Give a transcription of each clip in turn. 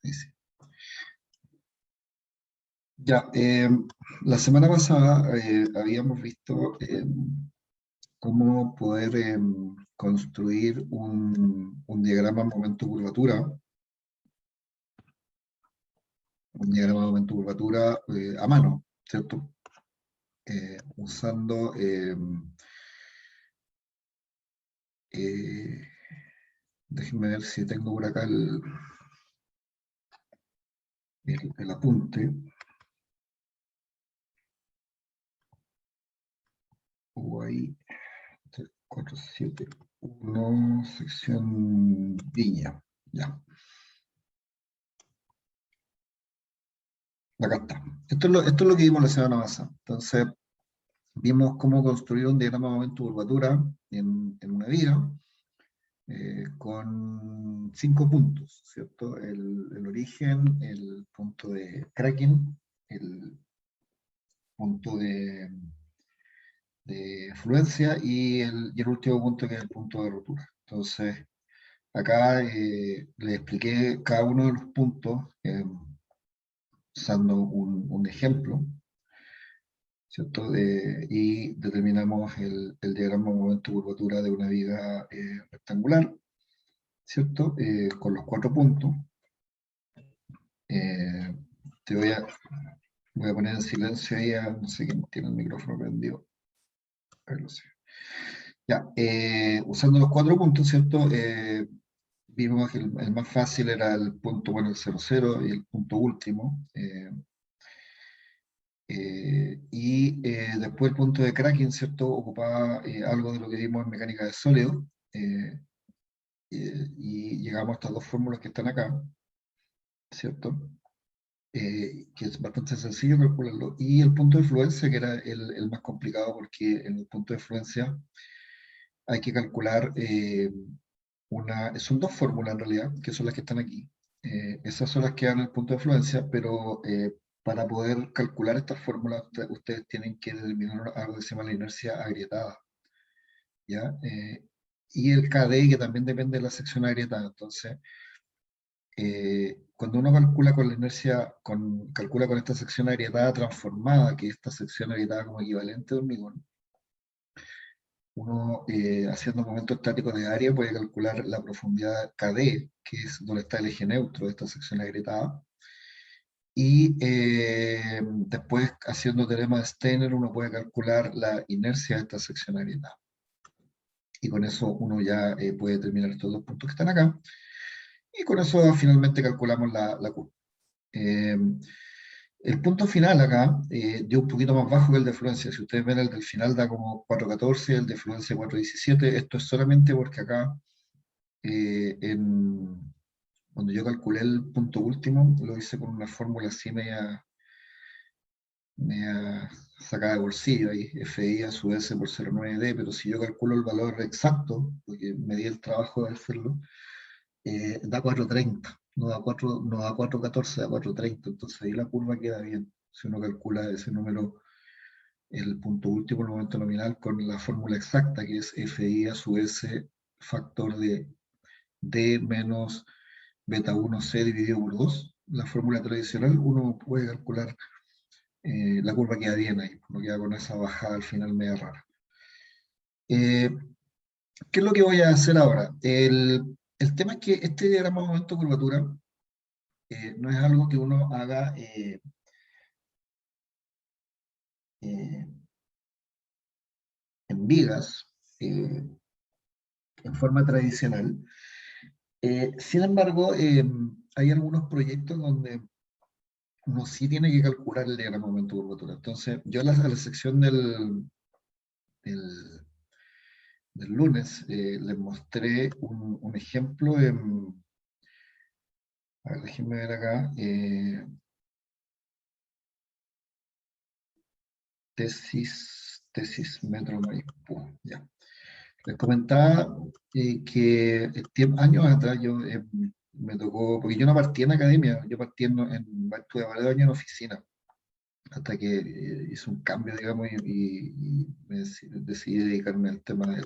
Ahí sí. Ya, la semana pasada habíamos visto cómo poder construir un diagrama momento-curvatura, a mano, ¿cierto? Usando, déjenme ver si tengo por acá el apunte. UI 471, sección Viña. Ya, acá está. Esto es lo que vimos la semana pasada. Entonces, vimos cómo construir un diagrama momento-curvatura en una viga con 5 puntos, ¿cierto? El origen, el punto de cracking, el punto de fluencia y el último punto que es el punto de rotura. Entonces, acá les expliqué cada uno de los puntos usando un ejemplo, ¿cierto? Y determinamos el diagrama momento-curvatura de una viga rectangular, ¿cierto? Con los 4 puntos. Eh, te voy a poner en silencio ahí a no sé quién tiene el micrófono prendido. A ver, no sé. Ya, usando los 4 puntos, ¿cierto? Vimos que el más fácil era el punto, bueno, el 00 y el punto último. Después el punto de cracking, ¿cierto? Ocupaba algo de lo que vimos en mecánica de sólidos. Y llegamos a estas dos fórmulas que están acá, ¿cierto? Que es bastante sencillo calcularlo. Y el punto de fluencia, que era el más complicado, porque en el punto de fluencia hay que calcular son dos fórmulas en realidad, que son las que están aquí. Esas son las que dan el punto de fluencia, pero para poder calcular estas fórmulas, ustedes tienen que determinar algo que se llama la inercia agrietada, ¿ya? Y el KD, que también depende de la sección agrietada. Entonces, cuando uno calcula con la inercia, calcula con esta sección agrietada transformada, que es esta sección agrietada como equivalente de hormigón, uno haciendo momento estático de área puede calcular la profundidad KD, que es donde está el eje neutro de esta sección agrietada. Y después, haciendo teorema de Steiner, uno puede calcular la inercia de esta sección agrietada. Y con eso uno ya puede determinar estos dos puntos que están acá. Y con eso finalmente calculamos la curva. El punto final acá dio un poquito más bajo que el de fluencia. Si ustedes ven, el del final da como 4.14, el de fluencia 4.17. Esto es solamente porque acá, cuando yo calculé el punto último, lo hice con una fórmula así media sacada de bolsillo, ahí, FI a su S por 0,9D, pero si yo calculo el valor exacto, porque me di el trabajo de hacerlo, da 4.30, no da 4.14, da 4.30, entonces ahí la curva queda bien, si uno calcula ese número, el punto último, el momento nominal, con la fórmula exacta, que es FI a su S factor de D menos beta 1C dividido por 2, la fórmula tradicional, uno puede calcular la curva queda bien ahí, no queda con esa bajada al final media rara. ¿Qué es lo que voy a hacer ahora? El tema es que este diagrama momento curvatura no es algo que uno haga eh, en vigas, en forma tradicional. Sin embargo, hay algunos proyectos donde uno sí tiene que calcular el diagrama momento curvatura. Entonces, yo a la sección del, del lunes les mostré un ejemplo en, a ver, déjenme ver acá, tesis Metro Maipú, ya. Les comentaba que años atrás yo me tocó, porque yo no partí en academia, yo partí estuve varios años en oficina, hasta que hice un cambio, digamos, y decidí dedicarme al tema de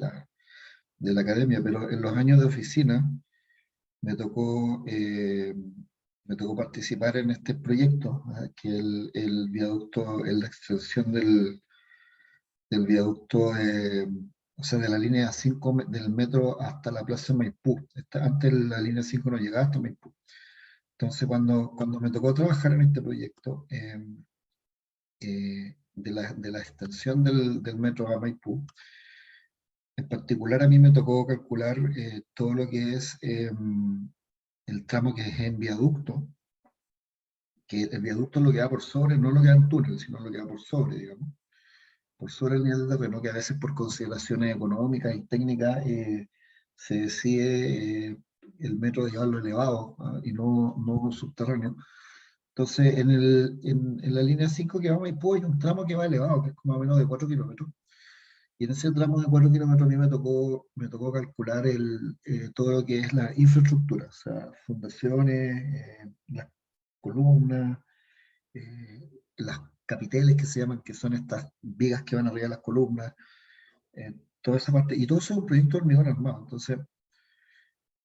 la academia, pero en los años de oficina me tocó me tocó participar en este proyecto, que el viaducto, la extensión del viaducto, o sea, de la línea 5 del metro hasta la Plaza Maipú. Antes la línea 5 no llegaba hasta Maipú. Entonces, cuando me tocó trabajar en este proyecto de la extensión del metro a Maipú, en particular a mí me tocó calcular todo lo que es el tramo que es en viaducto, que el viaducto es lo que va por sobre, no lo que va en túnel, sino lo que va por sobre, digamos, por sobre el nivel de terreno, que a veces por consideraciones económicas y técnicas se decide el metro de llevarlo elevado, y no subterráneo. Entonces, en la línea 5 que va a Maipú hay un tramo que va elevado, que es más o menos de 4 kilómetros. Y en ese tramo de 4 kilómetros a mí me tocó calcular todo lo que es la infraestructura, o sea, fundaciones, las columnas, las capiteles que se llaman, que son estas vigas que van arriba de las columnas, toda esa parte. Y todo eso es un proyecto de hormigón armado. Entonces,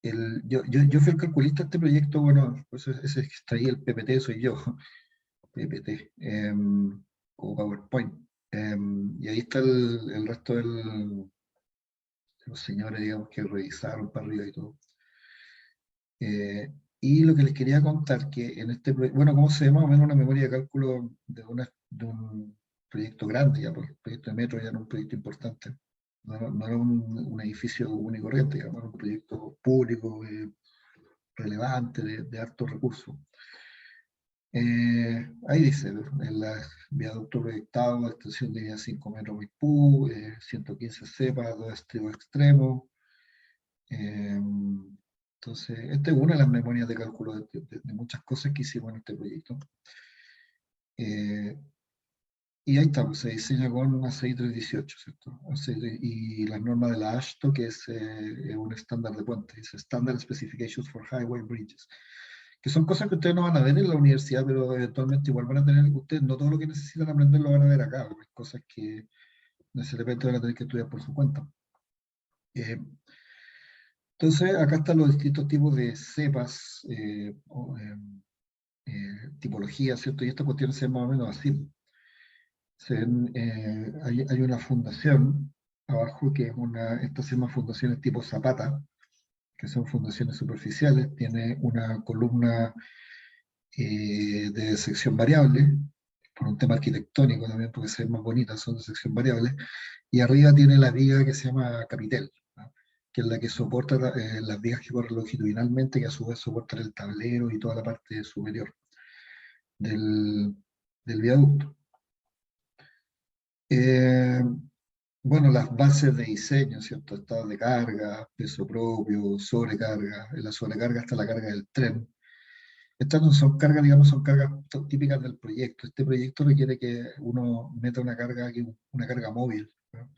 yo fui el calculista de este proyecto, bueno, pues ese que está ahí, el PPT, soy yo, PPT, o PowerPoint. Y ahí está el resto de los señores, digamos, que revisaron para arriba y todo. Y lo que les quería contar, que en este proyecto, bueno, ¿cómo se llama? Más o menos una memoria de cálculo de un proyecto grande, ya, porque el proyecto de metro ya era un proyecto importante. No era un edificio único y corriente, digamos, era un proyecto público, relevante, de altos recursos. Ahí dice, el viaducto proyectado, extensión de 5 metros Maipú, 115 cepas, 2 estribos extremos. Entonces, esta es una de las memorias de cálculo de muchas cosas que hicimos en este proyecto. Y ahí estamos, se diseña con ACI 318, ¿cierto? Y la norma de la AASHTO, que es un estándar de puente, es Standard Specifications for Highway Bridges, que son cosas que ustedes no van a ver en la universidad, pero eventualmente igual van a tener, ustedes no todo lo que necesitan aprender lo van a ver acá, hay cosas que necesariamente van a tener que estudiar por su cuenta. Eh, entonces, acá están los distintos tipos de cepas, tipologías, ¿cierto? Y esta cuestión se llama más o menos así. Hay una fundación abajo que es estas se llaman fundaciones tipo Zapata, que son fundaciones superficiales, tiene una columna de sección variable, por un tema arquitectónico también, porque se ven más bonitas, son de sección variable, y arriba tiene la viga que se llama capitel, ¿no? Que es la que soporta las vigas que corren longitudinalmente, que a su vez soportan el tablero y toda la parte superior del, del viaducto. Eh, bueno, las bases de diseño, ¿cierto? Estado de carga, peso propio, sobrecarga. En la sobrecarga está la carga del tren. Estas no son cargas, digamos, son cargas típicas del proyecto. Este proyecto requiere que uno meta una carga, una carga móvil, ¿no?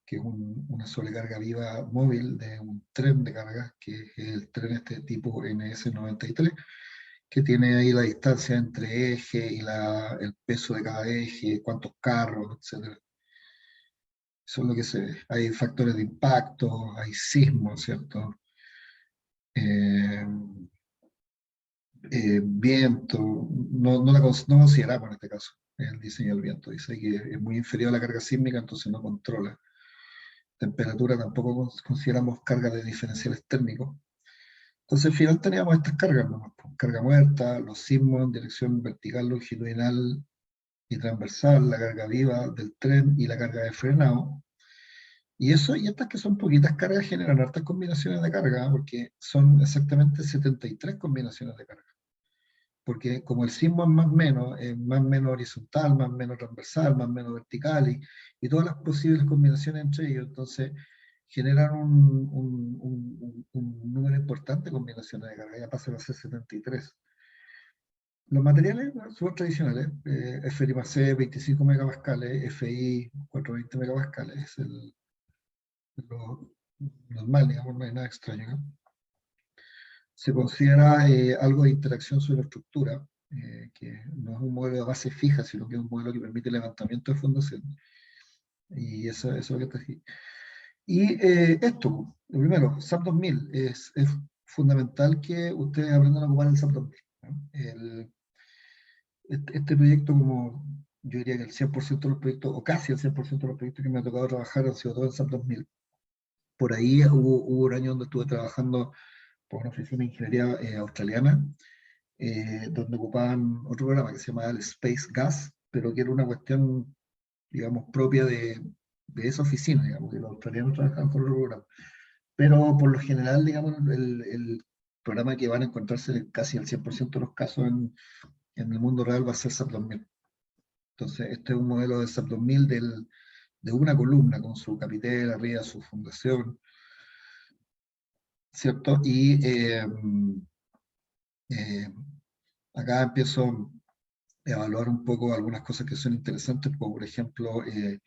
Que es una sobrecarga viva móvil de un tren de carga, que es el tren este tipo NS93, que tiene ahí la distancia entre eje y el peso de cada eje, cuántos carros, etc. Eso es lo que se ve. Hay factores de impacto, hay sismos, ¿cierto? Eh, Viento, no consideramos en este caso el diseño del viento. Dice que es muy inferior a la carga sísmica, entonces no controla. Temperatura tampoco consideramos carga de diferenciales térmicos. Entonces al final teníamos estas cargas, ¿no? Carga muerta, los sismos en dirección vertical, longitudinal y transversal, la carga viva del tren y la carga de frenado. Y estas que son poquitas cargas generan hartas combinaciones de carga, porque son exactamente 73 combinaciones de carga. Porque como el sismo es más o menos horizontal, más o menos transversal, más o menos vertical, y todas las posibles combinaciones entre ellos, entonces generan un número importante de combinaciones de carga, ya pasan a ser 73. Los materiales, bueno, son tradicionales, FI+C 25 megapascales, FI 420 megapascales, es lo normal, digamos, no hay nada extraño, ¿no? Se considera algo de interacción sobre la estructura, que no es un modelo de base fija, sino que es un modelo que permite el levantamiento de fundación. Y eso es lo que está aquí. Y esto, lo primero, SAP 2000, es fundamental que ustedes aprendan a ocupar el SAP 2000. Este proyecto, como yo diría que el 100% de los proyectos, o casi el 100% de los proyectos que me ha tocado trabajar han sido todos en SAP 2000. Por ahí hubo un año donde estuve trabajando por una oficina de ingeniería australiana, donde ocupaban otro programa que se llamaba el Space Gas, pero que era una cuestión, digamos, propia de esa oficina, digamos, que los australianos trabajaban con otro programa. Pero por lo general, digamos, el programa que van a encontrarse en casi el 100% de los casos en el mundo real va a ser SAP 2000. Entonces, este es un modelo de SAP 2000 de una columna con su capitel arriba, su fundación, ¿cierto? Y acá empiezo a evaluar un poco algunas cosas que son interesantes, como por ejemplo el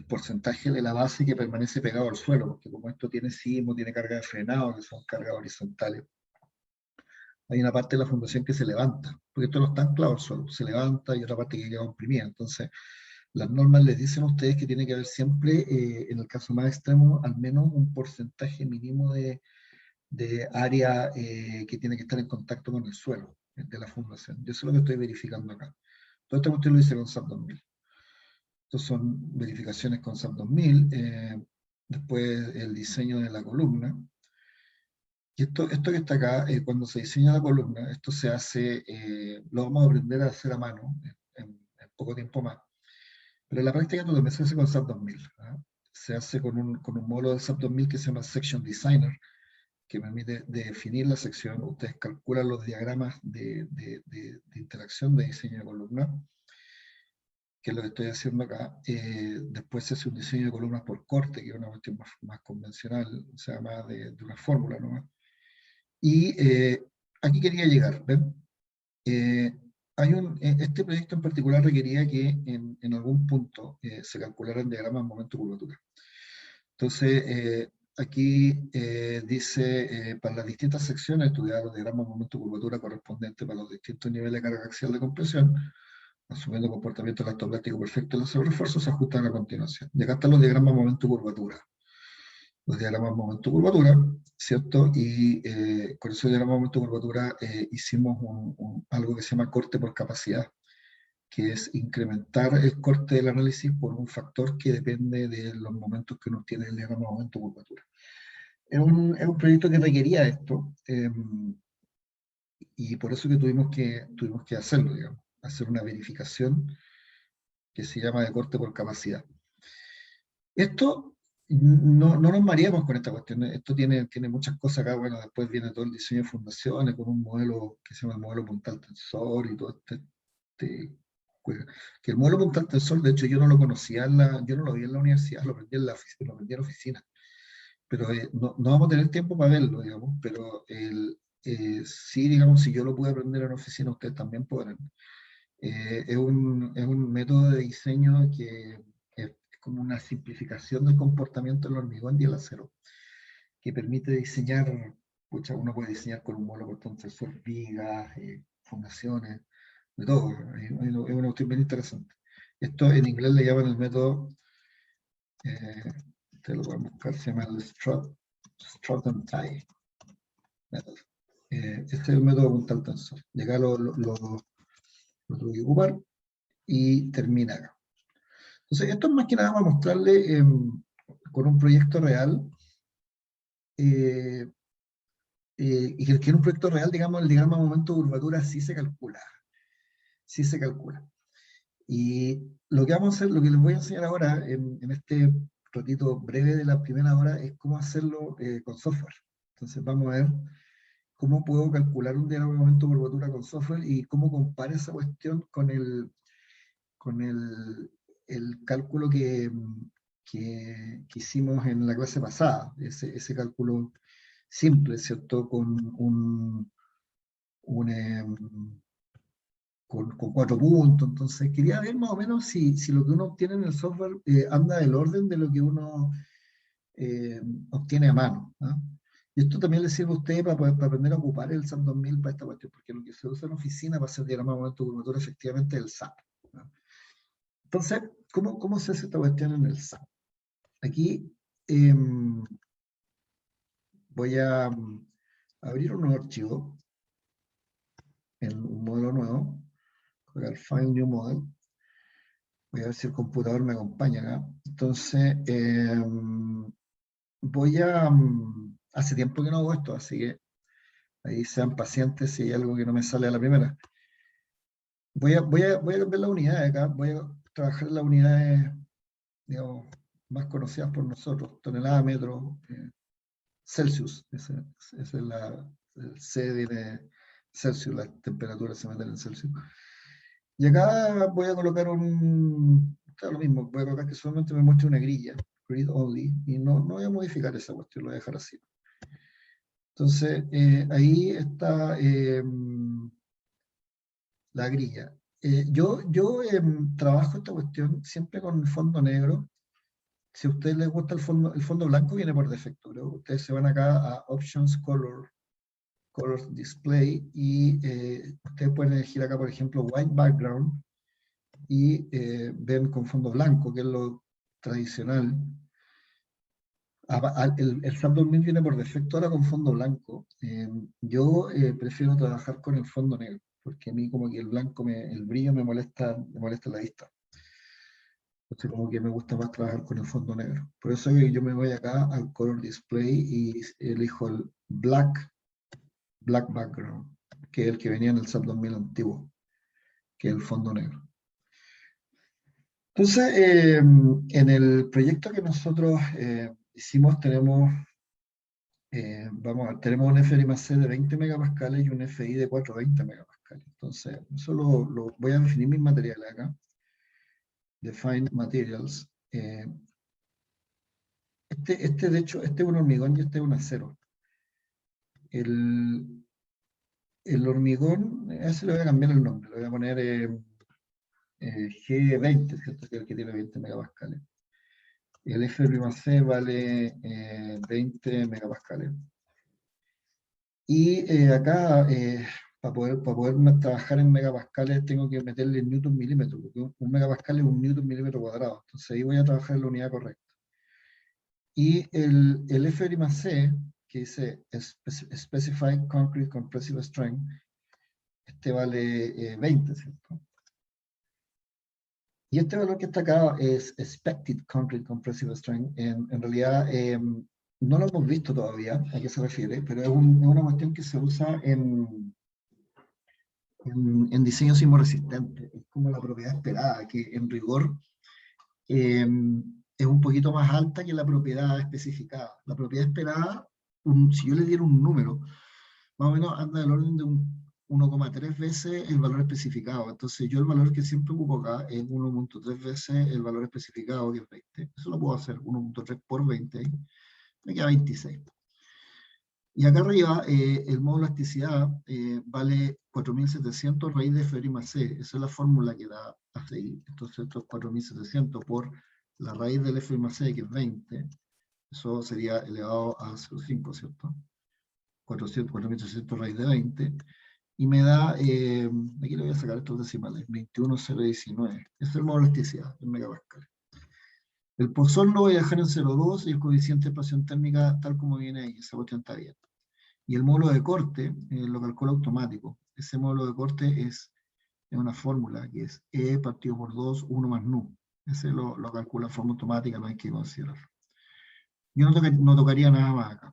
porcentaje de la base que permanece pegado al suelo, porque como esto tiene sismo, tiene carga de frenado, que son cargas horizontales, hay una parte de la fundación que se levanta, porque esto no está anclado al suelo, se levanta y otra parte que queda comprimida. Entonces, las normas les dicen a ustedes que tiene que haber siempre, en el caso más extremo, al menos un porcentaje mínimo de área que tiene que estar en contacto con el suelo de la fundación. Yo eso es lo que estoy verificando acá. Todo esto usted lo hice con SAP 2000. Estos son verificaciones con SAP 2000. Después el diseño de la columna. Y esto que está acá, cuando se diseña la columna, esto se hace, lo vamos a aprender a hacer a mano en poco tiempo más. Pero en la práctica todo se hace con SAP 2000. ¿Ah? Se hace con un módulo de SAP 2000 que se llama Section Designer, que permite definir la sección. Ustedes calculan los diagramas de interacción de diseño de columna, que es lo que estoy haciendo acá. Después se hace un diseño de columnas por corte, que es una cuestión más convencional, o sea, más de una fórmula nomás. Y aquí quería llegar, ¿ven? Este proyecto en particular requería que en algún punto se calcularan diagramas momento-curvatura. Entonces, aquí dice, para las distintas secciones, estudiar los diagramas momento-curvatura correspondientes para los distintos niveles de carga axial de compresión, asumiendo comportamiento elastoplástico perfecto, los refuerzos se ajustan a continuación. Y acá están los diagramas momento-curvatura. Los diagramas momento-curvatura, ¿cierto? Y con esos diagramas momento-curvatura hicimos algo que se llama corte por capacidad, que es incrementar el corte del análisis por un factor que depende de los momentos que nos tiene el diagrama momento-curvatura. Es un proyecto que requería esto, y por eso que tuvimos que hacerlo, digamos, hacer una verificación que se llama de corte por capacidad. Esto, no nos mareamos con esta cuestión, esto tiene muchas cosas acá. Bueno, después viene todo el diseño de fundaciones con un modelo que se llama el modelo puntal tensor y todo este que el modelo puntal tensor, de hecho, yo no lo conocía, yo no lo vi en la universidad, lo aprendí en la oficina. Pero no vamos a tener tiempo para verlo, digamos, pero sí, digamos, si yo lo pude aprender en la oficina, ustedes también podrán. Es un método de diseño que es como una simplificación del comportamiento del hormigón y el acero, que permite diseñar, pucha, uno puede diseñar con un módulo por tensor, vigas, fundaciones, de todo. Es una cuestión bien interesante. Esto en inglés le llaman el método, te lo voy a buscar, se llama el Strut and Tie method. Este es el método puntal tensor. Y acá lo tuve que ocupar y termina acá. Entonces, esto es más que nada para mostrarle con un proyecto real, y que en un proyecto real, digamos, el diagrama momento curvatura sí se calcula. Sí se calcula. Y lo que vamos a hacer, lo que les voy a enseñar ahora, en este ratito breve de la primera hora, es cómo hacerlo con software. Entonces, vamos a ver cómo puedo calcular un diagrama de momento curvatura con software y cómo compara esa cuestión con el cálculo que hicimos en la clase pasada, ese cálculo simple, ¿cierto? Con 4 puntos. Entonces, quería ver más o menos si lo que uno obtiene en el software anda del orden de lo que uno obtiene a mano, ¿no? Y esto también le sirve a usted para aprender a ocupar el SAP 2000 para esta cuestión, porque lo que se usa en oficina para hacer diagrama de momento curvatura efectivamente es el SAP, ¿no? Entonces, ¿cómo se hace esta cuestión en el SAP? Aquí voy a abrir un nuevo archivo en un modelo nuevo. Voy a dar Find New Model. Voy a ver si el computador me acompaña acá. Entonces, hace tiempo que no hago esto, así que ahí sean pacientes si hay algo que no me sale a la primera. Voy a cambiar la unidad de acá. Voy a trabajar en las unidades, digamos, más conocidas por nosotros. Tonelada, metro, Celsius. Esa es el C de Celsius, las temperaturas se meten en Celsius. Y acá voy a colocar está lo mismo, voy a colocar que solamente me muestre una grilla, read only, y no voy a modificar esa cuestión, lo voy a dejar así. Entonces, ahí está la grilla. Yo trabajo esta cuestión siempre con el fondo negro. Si a ustedes les gusta el fondo blanco viene por defecto, pero ustedes se van acá a Options, Color Display, y ustedes pueden elegir acá, por ejemplo, White Background, y ven con fondo blanco, que es lo tradicional. El SAP 2000 viene por defecto ahora con fondo blanco. Yo prefiero trabajar con el fondo negro, porque a mí como que el blanco, el brillo me molesta la vista. Entonces como que me gusta más trabajar con el fondo negro. Por eso yo me voy acá al Color Display y elijo el Black Background, que es el que venía en el SAP 2000 antiguo, que es el fondo negro. Entonces, en el proyecto que nosotros hicimos tenemos un FI+C de 20 megapascales y un FI de 420 megapascales. Entonces, eso voy a definir mis materiales acá. Define materials. De hecho, este es un hormigón y este es un acero. El hormigón, a ese le voy a cambiar el nombre, le voy a poner G20, ¿cierto? Que es el que tiene 20 megapascales. El FI+C vale 20 megapascales. Y acá, para poder trabajar en megapascales, tengo que meterle newton milímetro, porque un megapascal es un newton milímetro cuadrado. Entonces ahí voy a trabajar en la unidad correcta. Y el FI+C, que dice Specified Concrete Compressive Strength, este vale 20, ¿cierto? Y este valor que está acá es Expected Concrete Compressive Strength. En realidad, no lo hemos visto todavía a qué se refiere, pero es una cuestión que se usa en diseño sismoresistente. Es como la propiedad esperada, que en rigor es un poquito más alta que la propiedad especificada. La propiedad esperada, si yo le diera un número, más o menos anda del orden de un 1,3 veces el valor especificado. Entonces yo el valor que siempre ocupo acá es 1,3 veces el valor especificado, que es 20. Eso lo puedo hacer, 1,3 por 20, me queda 26. Y acá arriba, el módulo de elasticidad vale 4.700 raíz de FI+C. Esa es la fórmula que da ACI. Entonces, esto es 4.700 por la raíz del FI+C, que es 20. Eso sería elevado a 0,5, ¿cierto? 4.800 raíz de 20. Y me da, aquí le voy a sacar estos decimales, 21,019. Ese es el módulo de elasticidad, en megapascal. El pozón lo voy a dejar en 0,2 y el coeficiente de presión térmica tal como viene ahí. Esa cuestión está bien. Y el módulo de corte lo calcula automático. Ese módulo de corte es una fórmula que es E partido por 2, 1 más nu. Ese lo calcula de forma automática, no hay que considerarlo. Yo no tocaría nada más acá.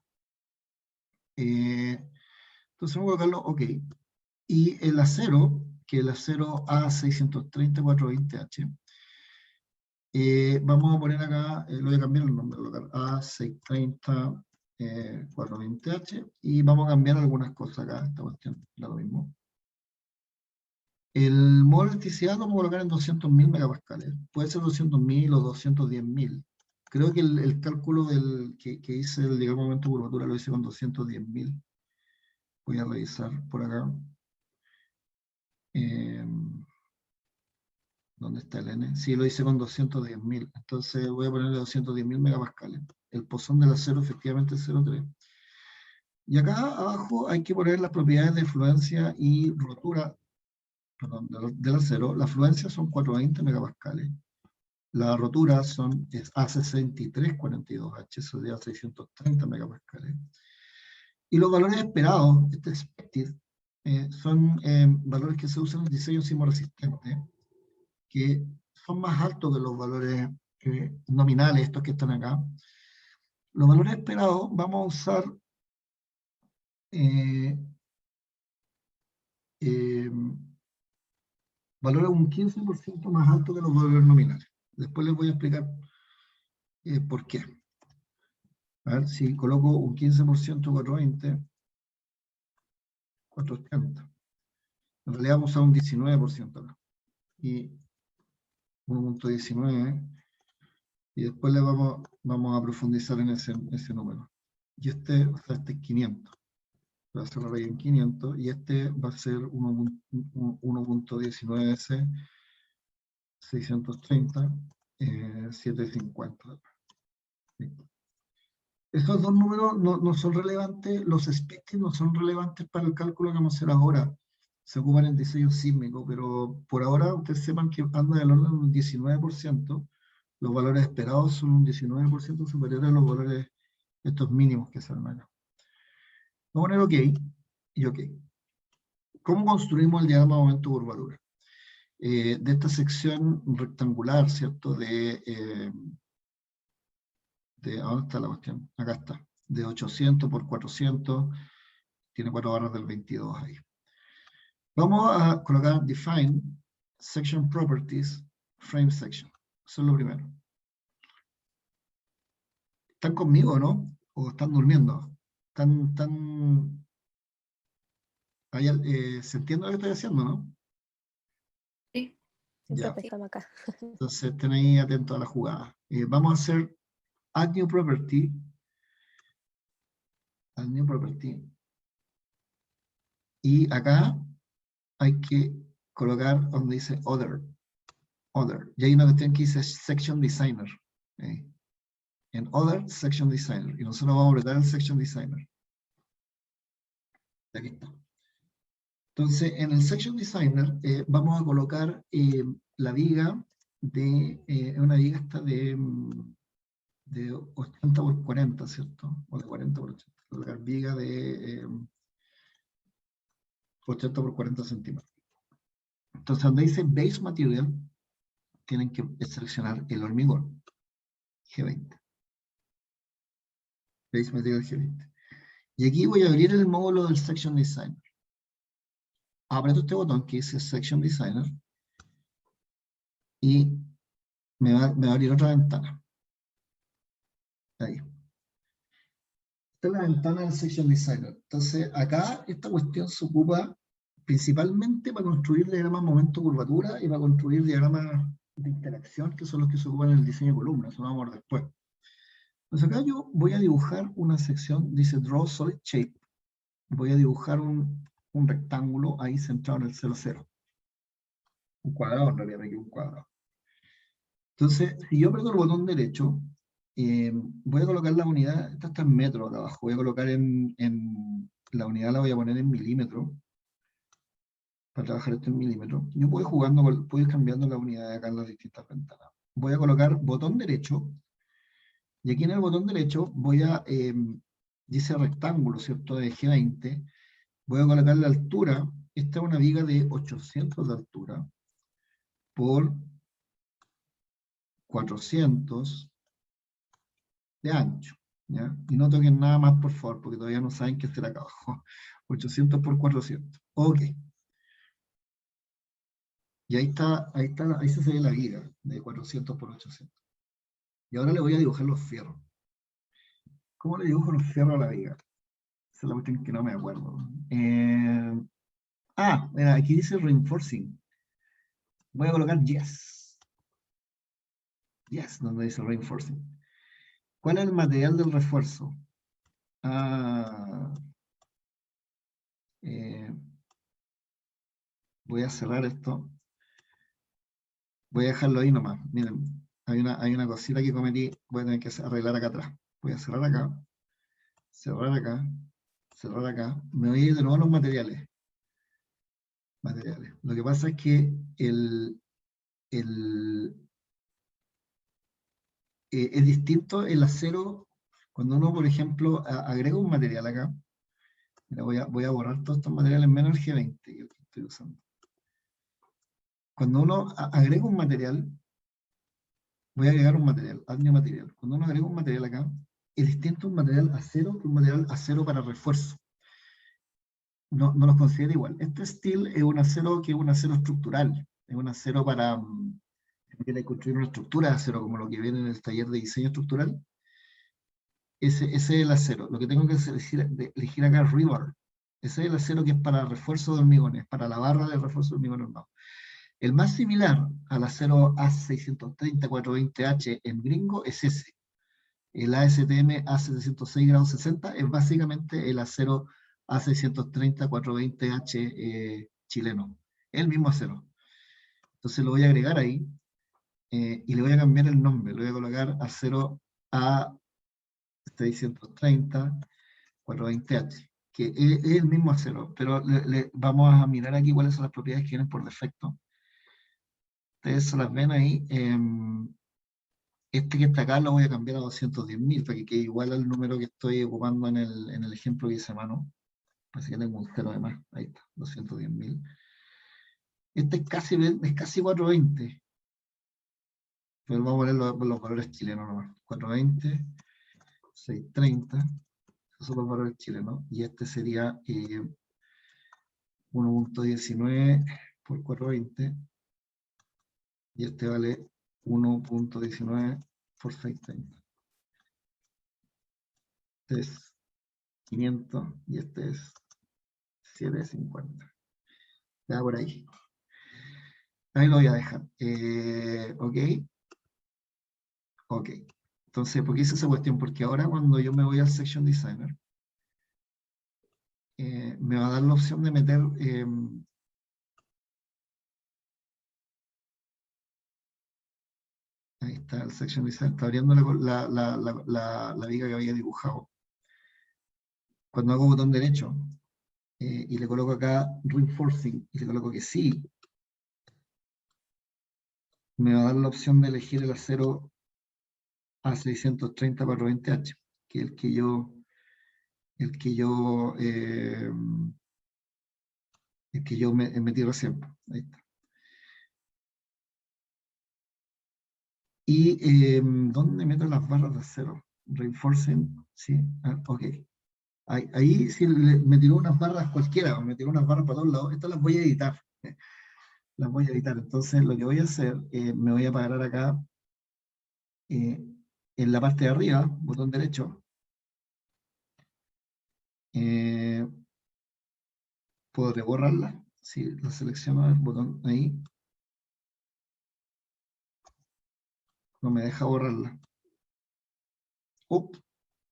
Entonces vamos a colocarlo OK. Y el acero, que el acero A630-420H, vamos a poner acá, lo voy a cambiar el nombre, A630 420H, y vamos a cambiar algunas cosas acá, esta cuestión, da lo mismo. El módulo de elasticidad lo vamos a colocar en 200.000 megapascales, puede ser 200.000 o 210.000. Creo que el cálculo que hice el diagrama de momento de curvatura lo hice con 210.000. Voy a revisar por acá. ¿Dónde está el N? Sí, lo hice con 210.000. Entonces voy a ponerle 210.000 megapascales. El pozón del acero efectivamente es 0,3. Y acá abajo hay que poner las propiedades de fluencia y rotura, perdón, del acero. La fluencia son 420 megapascales. La rotura es A6342H, eso sería 630 megapascales. Y los valores esperados, este expected, son valores que se usan en el diseño sismoresistente, que son más altos que los valores nominales, estos que están acá. Los valores esperados vamos a usar valores un 15% más altos que los valores nominales. Después les voy a explicar por qué. A ver, si coloco un 15% 420, 480. En realidad vamos a usar un 19% acá. Y 1.19, y después le vamos a profundizar en ese número. Y este, o sea, este es 500. Va a cerrar ahí en 500, y este va a ser 1.19S, 630, 750. Estos dos números no son relevantes, los species no son relevantes para el cálculo que vamos a hacer ahora. Se ocupan en diseño sísmico, pero por ahora ustedes sepan que anda del orden de un 19%. Los valores esperados son un 19% superiores a los valores estos mínimos que se dan acá. Vamos a poner OK y OK. ¿Cómo construimos el diagrama de momento curvatura? De esta sección rectangular, ¿cierto? ¿Dónde está la cuestión? Acá está. De 800 por 400, tiene 4 barras del 22 ahí. Vamos a colocar define section properties frame section. Eso es lo primero. ¿Están conmigo, no? ¿O están durmiendo? ¿Se entiende lo que estoy haciendo, no? Sí. Ya. Estamos acá. Entonces estén ahí atentos a la jugada. Vamos a hacer add new property. Add new property. Y acá hay que colocar donde dice other. Other. Y hay una cuestión que dice section designer. En other section designer. Y nosotros vamos a apretar el section designer. Aquí está. Entonces, en el section designer vamos a colocar la viga de una viga esta de 80 por 40, ¿cierto? O de 40 por 80. Colocar viga de 80 por 40 centímetros. Entonces, donde dice base material, tienen que seleccionar el hormigón. G20. Base material G20. Y aquí voy a abrir el módulo del section designer. Aprieto este botón que dice section designer y me va a abrir otra ventana. Ahí. Esta es la ventana del section designer. Entonces, acá esta cuestión se ocupa principalmente para construir diagramas momento curvatura y para construir diagramas de interacción, que son los que se ocupan en el diseño de columnas. Eso lo vamos a ver después. Entonces acá yo voy a dibujar una sección, dice Draw Solid Shape. Voy a dibujar un rectángulo ahí centrado en el 0,0. Un cuadrado, en realidad, aquí un cuadrado. Entonces, si yo aprieto el botón derecho, voy a colocar la unidad, esta está en metros acá abajo, voy a colocar la unidad, la voy a poner en milímetros, para trabajar esto en milímetros. Yo puedo ir cambiando la unidad acá en las distintas ventanas. Voy a colocar botón derecho, y aquí en el botón derecho voy a, dice rectángulo, ¿cierto?, de G20, voy a colocar la altura, esta es una viga de 800 de altura, por 400 de ancho, ¿ya? Y no toquen nada más, por favor, porque todavía no saben qué hacer acá abajo. 800 por 400. Ok. Y ahí se ve la viga de 400 por 800. Y ahora le voy a dibujar los fierros. ¿Cómo le dibujo los fierros a la viga? Esa es la cuestión que no me acuerdo. Mira, aquí dice reinforcing. Voy a colocar yes. Yes, donde dice reinforcing. ¿Cuál es el material del refuerzo? Voy a cerrar esto. Voy a dejarlo ahí nomás. Miren, hay una cosita que cometí. Voy a tener que arreglar acá atrás. Voy a cerrar acá. Cerrar acá. Cerrar acá. Me voy a ir de nuevo a los materiales. Lo que pasa es que es distinto el acero. Cuando uno, por ejemplo, agrega un material acá, Mira, voy a borrar todos estos materiales menos el G20 que estoy usando. Cuando uno agrega un material, voy a agregar un material, add new material. Cuando uno agrega un material acá, es distinto un material acero que un material acero para refuerzo. No los considera igual. Este steel es un acero que es un acero estructural, es un acero para quiere construir una estructura de acero, como lo que viene en el taller de diseño estructural. Ese es el acero. Lo que tengo que elegir acá es rebar. Ese es el acero que es para refuerzo de hormigones, para la barra de refuerzo de hormigones armados. El más similar al acero A630-420H en gringo es ese. El ASTM A706 grado 60 es básicamente el acero A630-420H chileno. El mismo acero. Entonces lo voy a agregar ahí y le voy a cambiar el nombre. Le voy a colocar acero A630-420H, que es el mismo acero, pero vamos a mirar aquí cuáles son las propiedades que vienen por defecto. Ustedes se las ven ahí. Este que está acá lo voy a cambiar a 210.000 para que quede igual al número que estoy ocupando en el ejemplo que hice a mano. Así que tengo un cero de más. Ahí está, 210.000. Este es casi 420. Pero vamos a poner los valores chilenos nomás. 420, 630. Esos son los valores chilenos. Y este sería 1.19 por 420. Y este vale 1.19 por 630. Este es 500 y este es 750. Ya por ahí. Ahí lo voy a dejar. Ok. Ok. Entonces, ¿por qué hice esa cuestión? Porque ahora cuando yo me voy al Section Designer, me va a dar la opción de meter ahí está el Section Designer, está abriendo la viga que había dibujado. Cuando hago botón derecho y le coloco acá Reinforcing y le coloco que sí, me va a dar la opción de elegir el acero A630-420H, que es el que yo metí recién. Ahí está. Y ¿dónde meto las barras de acero? Reinforcing, sí, ok. Ahí sí me tiró unas barras cualquiera, me tiró unas barras para todos lados. Estas las voy a editar. Las voy a editar. Entonces lo que voy a hacer, me voy a parar acá en la parte de arriba, botón derecho. Podré borrarla. Si la selecciono, el botón ahí. No me deja borrarla.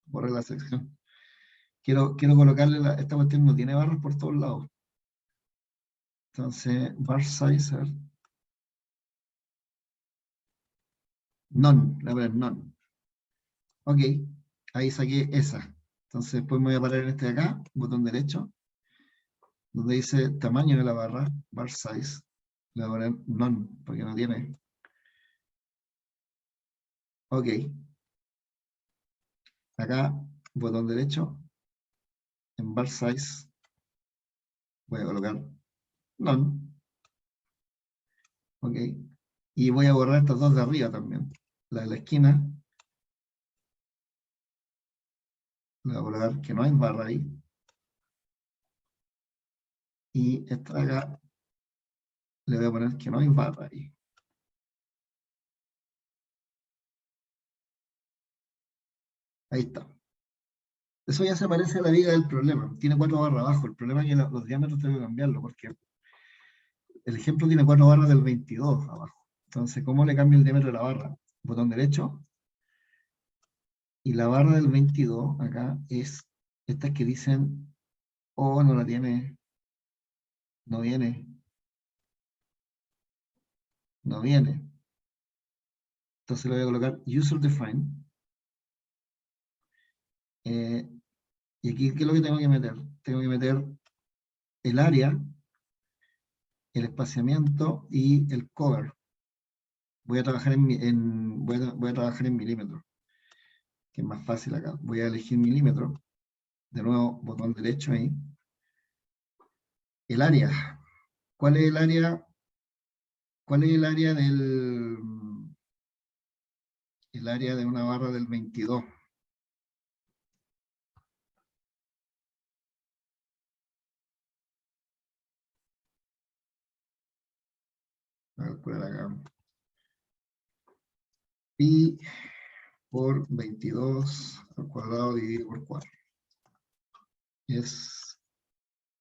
Borré la selección. Quiero colocarle esta cuestión, no tiene barras por todos lados. Entonces, bar size, a ver. None, la verdad, none. Ok, ahí saqué esa. Entonces, después me voy a parar en este de acá, botón derecho, donde dice tamaño de la barra, bar size. Le voy a poner none, porque no tiene. Ok. Acá, botón derecho, en bar size, voy a colocar none. Ok. Y voy a borrar estas dos de arriba también. La de la esquina, le voy a colocar que no hay barra ahí. Y esta de acá, le voy a poner que no hay barra ahí. Ahí está. Eso ya se parece a la viga del problema. Tiene 4 barras abajo. El problema es que los diámetros tengo que cambiarlo, porque el ejemplo tiene 4 barras del 22 abajo. Entonces, ¿cómo le cambio el diámetro de la barra? Botón derecho. Y la barra del 22 acá es estas que dicen, oh, no la tiene, no viene, no viene. Entonces le voy a colocar user define. Y aquí, ¿qué es lo que tengo que meter? Tengo que meter el área, el espaciamiento y el cover. Voy a trabajar voy a trabajar en milímetros, que es más fácil acá. Voy a elegir milímetros. De nuevo, botón derecho ahí. El área. ¿Cuál es el área? ¿Cuál es el área de una barra del 22? Voy a calcular acá. Pi por 22 al cuadrado dividido por 4. Es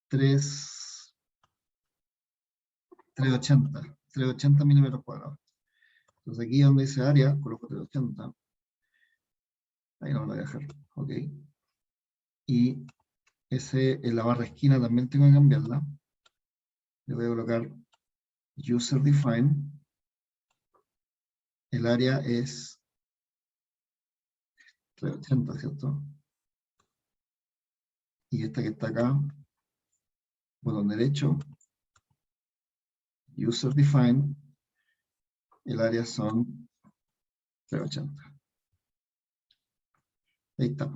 380 milímetros cuadrados. Entonces aquí donde dice área, coloco 380. Ahí no lo voy a dejar. Ok. Y en la barra esquina también tengo que cambiarla. Le voy a colocar user define. El área es 380, ¿cierto? Y esta que está acá, botón derecho, user define, el área son 380. Ahí está.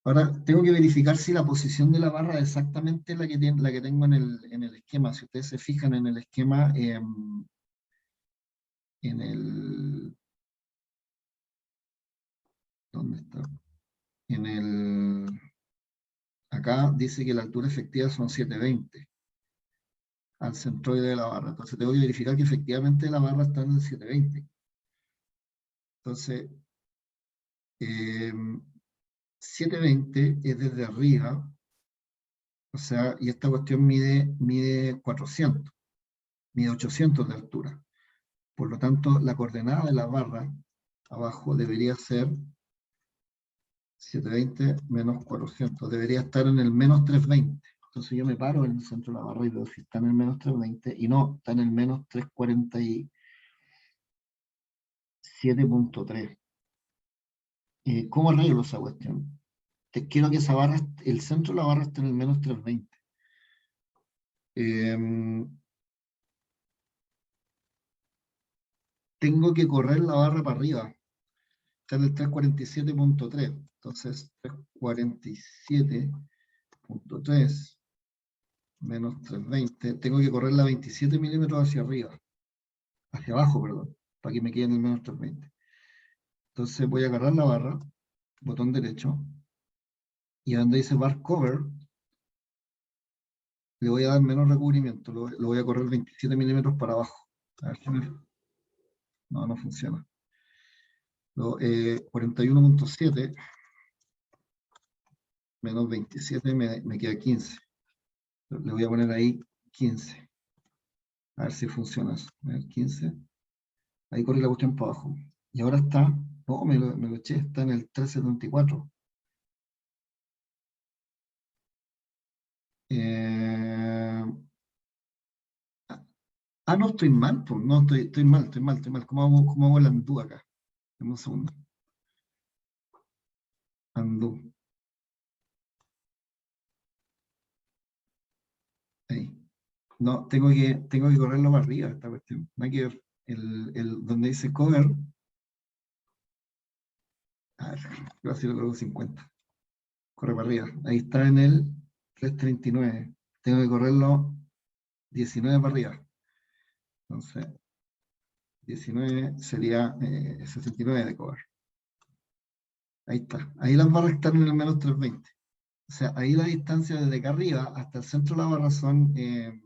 Ahora tengo que verificar si la posición de la barra es exactamente la que tengo en el esquema. Si ustedes se fijan en el esquema, ¿dónde está? Acá dice que la altura efectiva son 720 al centroide de la barra. Entonces tengo que verificar que efectivamente la barra está en el 720. Entonces, 720 es desde arriba, o sea, y esta cuestión mide 400, mide 800 de altura. Por lo tanto, la coordenada de la barra abajo debería ser 720 menos 400. Debería estar en el menos 320. Entonces yo me paro en el centro de la barra y veo si está en el menos 320 y no, está en el menos 347.3. ¿Cómo arreglo esa cuestión? Quiero que esa barra, el centro de la barra esté en el menos 320. Tengo que correr la barra para arriba. Está en el 347.3. Entonces, 347.3 menos 320. Tengo que correr la 27 milímetros hacia arriba. Hacia abajo, perdón. Para que me quede en el menos 320. Entonces voy a agarrar la barra, botón derecho, y donde dice bar cover, le voy a dar menos recubrimiento. Lo voy a correr 27 milímetros para abajo. A ver si no, no funciona. 41.7 menos 27 me queda 15. Le voy a poner ahí 15. A ver si funciona eso. A ver, 15. Ahí corre la cuestión para abajo. Y ahora está, no, me lo eché, está en el 374. Eh, no, estoy mal, pues, no, estoy mal. ¿Cómo hago el undo acá? Dame un segundo. Undo. Ahí. No, tengo que correrlo para arriba esta cuestión. No hay que ver. Donde dice cover, a ver, yo así lo coloco 50. Corre para arriba. Ahí está en el 339. Tengo que correrlo 19 para arriba. Entonces, 19 sería 69 de cover. Ahí está. Ahí las barras están en el menos 320. O sea, ahí la distancia desde acá arriba hasta el centro de la barra son eh,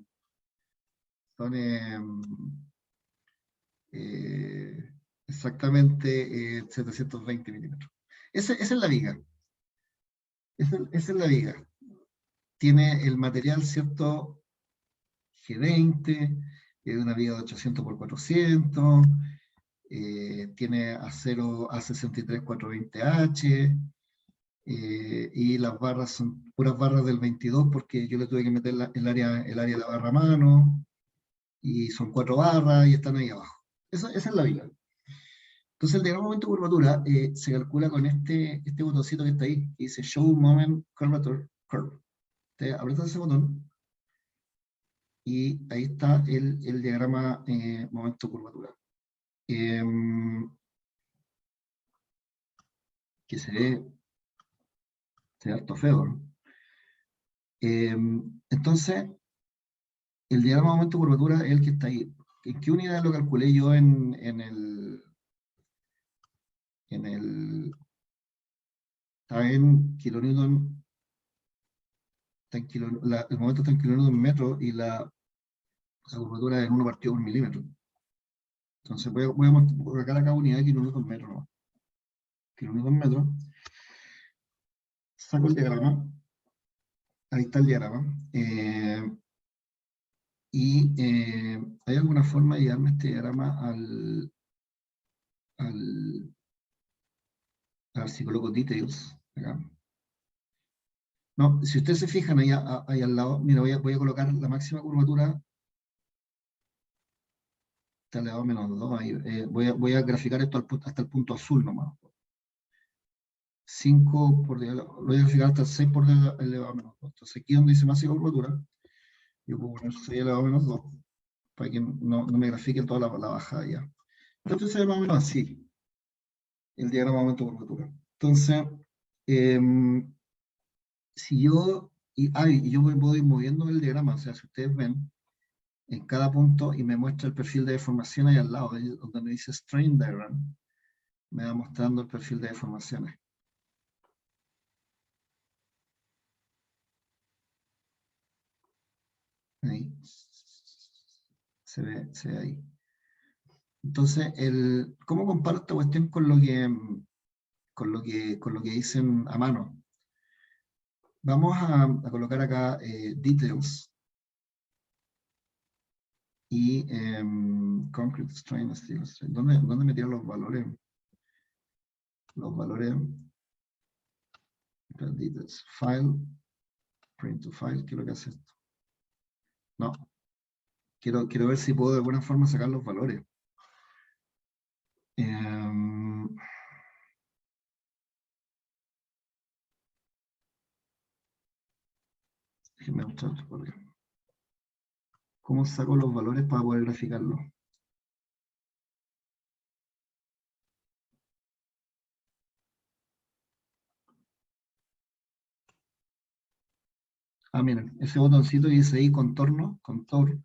exactamente 720 milímetros. Esa es la viga. Esa es la viga. Tiene el material, ¿cierto? G20, es una viga de 800 por 400, tiene acero A63420H, y las barras son puras barras del 22 porque yo le tuve que meter el área de la barra a mano, y son 4 barras y están ahí abajo. Esa es la viga. Entonces el diagrama de momento de curvatura se calcula con este botoncito que está ahí, que dice Show Moment Curvature Curve. Te aprietas ese botón y ahí está el diagrama momento de curvatura. Que se ve harto feo, ¿no? Entonces, el diagrama de momento curvatura es el que está ahí. ¿En qué unidad lo calculé yo en el... Está en kilonewton, el momento está en kilonewton metro y la curvatura es 1/1 milímetro. Entonces voy a colocar acá unidad de kilonewton metro, ¿no? Kilonewton metro. Saco el diagrama. Ahí está el diagrama. ¿Hay alguna forma de llevarme este diagrama a ver si coloco details acá? No, si ustedes se fijan ahí al lado, mira, voy a colocar la máxima curvatura está elevado a -2. Ahí, voy a graficar esto hasta el punto azul nomás. 5 lo voy a graficar hasta el 6 por elevado a -2. Entonces aquí donde dice máxima curvatura, yo puedo poner 6 elevado a -2 para que no me grafique toda la bajada ya. Entonces se ve más o menos así el diagrama de aumento de curvatura. Entonces, si yo, yo voy moviendo el diagrama, o sea, si ustedes ven, en cada punto, y me muestra el perfil de deformación ahí al lado, donde me dice Strain Diagram, me va mostrando el perfil de deformaciones. Ahí. Se ve ahí. Entonces, ¿cómo comparo esta cuestión con lo que dicen a mano? Vamos a colocar acá details y concrete strain, steel strain. ¿Dónde metieron los valores? Los valores details, file, print to file. ¿Qué es lo que hace esto? No. Quiero ver si puedo de alguna forma sacar los valores. Déjenme mostrar por acá. ¿Cómo saco los valores para poder graficarlos? Miren, ese botoncito dice ahí contorno, contour,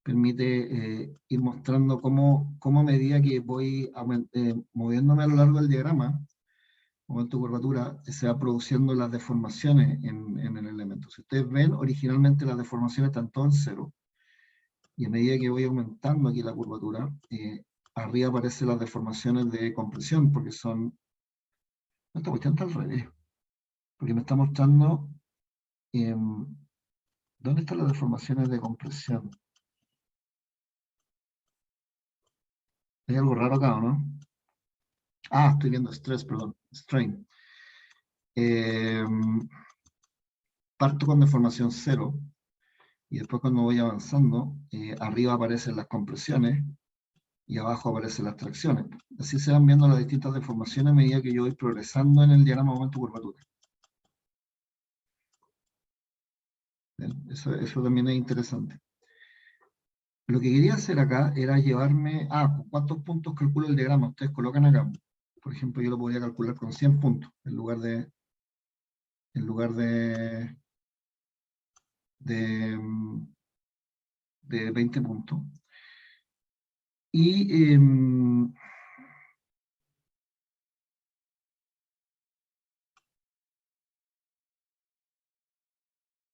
permite ir mostrando cómo a medida que voy moviéndome a lo largo del diagrama, momento de curvatura, se va produciendo las deformaciones en el elemento. Si ustedes ven, originalmente las deformaciones están todas en cero, y a medida que voy aumentando aquí la curvatura, arriba aparecen las deformaciones de compresión, porque son... Esta cuestión está al revés, porque me está mostrando ¿dónde están las deformaciones de compresión? Hay algo raro acá, ¿no? Estoy viendo stress, perdón, strain. Parto con deformación 0, y después cuando voy avanzando, arriba aparecen las compresiones, y abajo aparecen las tracciones. Así se van viendo las distintas deformaciones a medida que yo voy progresando en el diagrama de momento curvatura. Eso también es interesante. Lo que quería hacer acá era llevarme... ¿cuántos puntos calculo el diagrama? Ustedes colocan acá. Por ejemplo, yo lo podría calcular con 100 puntos, en lugar de 20 puntos.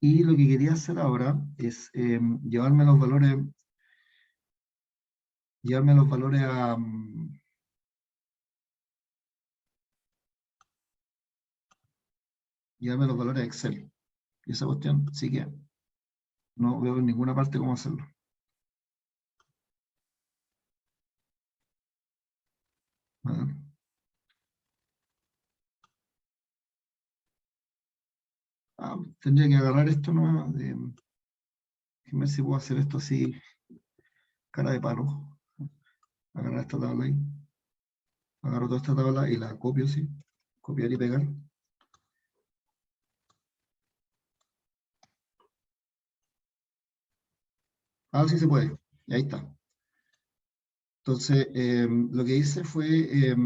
Y lo que quería hacer ahora es llevarme los valores a... llevarme los valores a Excel. Y esa cuestión sí que no veo en ninguna parte cómo hacerlo. Tendría que agarrar esto nomás. Déjame ver si puedo hacer esto así, cara de palo. Agarrar esta tabla ahí. Agarro toda esta tabla y la copio así. Copiar y pegar. Sí se puede. Y ahí está. Entonces, lo que hice fue,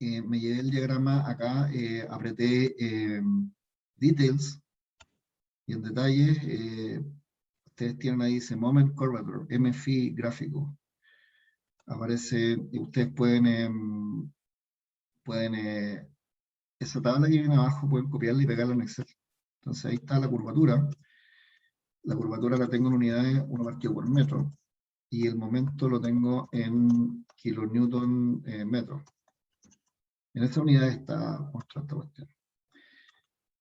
me llevé el diagrama acá, apreté Details, y en detalle, ustedes tienen ahí ese Moment Curvature, MFI gráfico. Aparece, y ustedes pueden esa tabla que viene abajo, pueden copiarla y pegarla en Excel. Entonces ahí está la curvatura. La curvatura la tengo en unidades 1 partido por metro, y el momento lo tengo en kilonewton metro. En esta unidad está mostrada esta cuestión.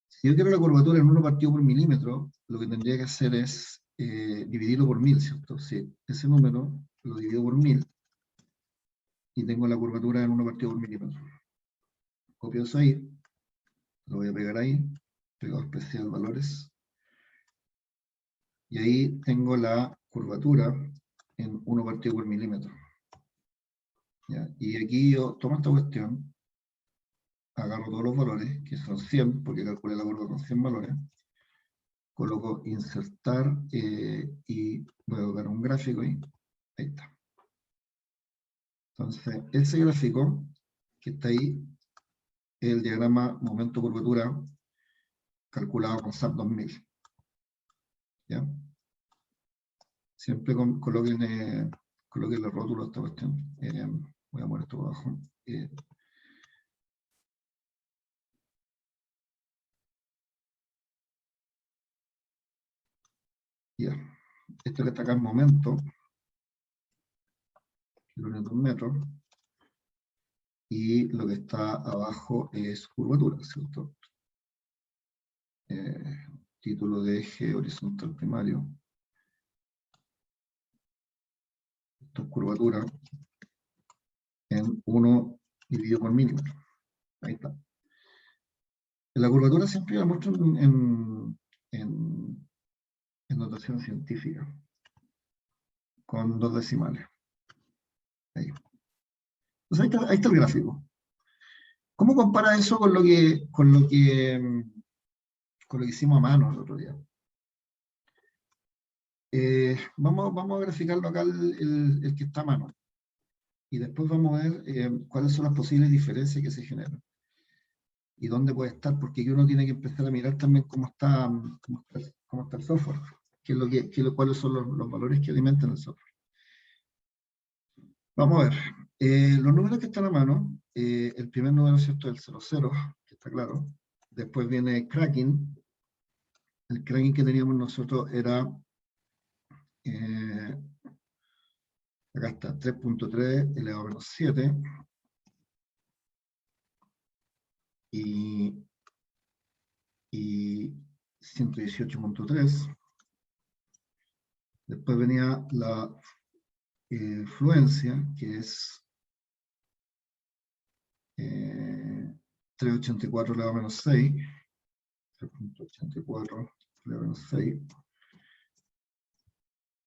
Si yo quiero la curvatura en 1 partido por milímetro, lo que tendría que hacer es dividirlo por 1000, ¿cierto? Sí, ese número lo divido por 1000 y tengo la curvatura en 1 partido por milímetro. Copio eso ahí, lo voy a pegar ahí, pego especial valores, y ahí tengo la curvatura en 1 partido por milímetro. ¿Ya? Y aquí yo tomo esta cuestión, agarro todos los valores, que son 100, porque calculé la curva con 100 valores, coloco insertar y voy a colocar un gráfico ahí está. Entonces, ese gráfico que está ahí es el diagrama momento curvatura calculado con SAP 2000. ¿Ya? Siempre coloquen los rótulos de esta cuestión. Voy a poner esto abajo. Ya. Esto que está acá en momento, kilómetros metros, y lo que está abajo es curvatura, ¿cierto? Título de eje horizontal primario. Esto es curvatura en 1 dividido por milímetro. Ahí está. La curvatura siempre la muestro en notación científica, con 2 decimales. Ahí. Entonces ahí está el gráfico. ¿Cómo compara eso con lo que hicimos a mano el otro día? Vamos a graficarlo acá el que está a mano. Y después vamos a ver cuáles son las posibles diferencias que se generan. Y dónde puede estar, porque aquí uno tiene que empezar a mirar también cómo está el software, cuáles son los valores que alimentan el software. Vamos a ver, los números que están a mano, el primer número, ¿cierto?, es el 00, que está claro. Después viene cracking. El cracking que teníamos nosotros era, acá está, 3.3 elevado a menos 7. Y 118.3. Después venía la fluencia, que es 384 elevado a menos 6. 3.84 elevado a menos 6.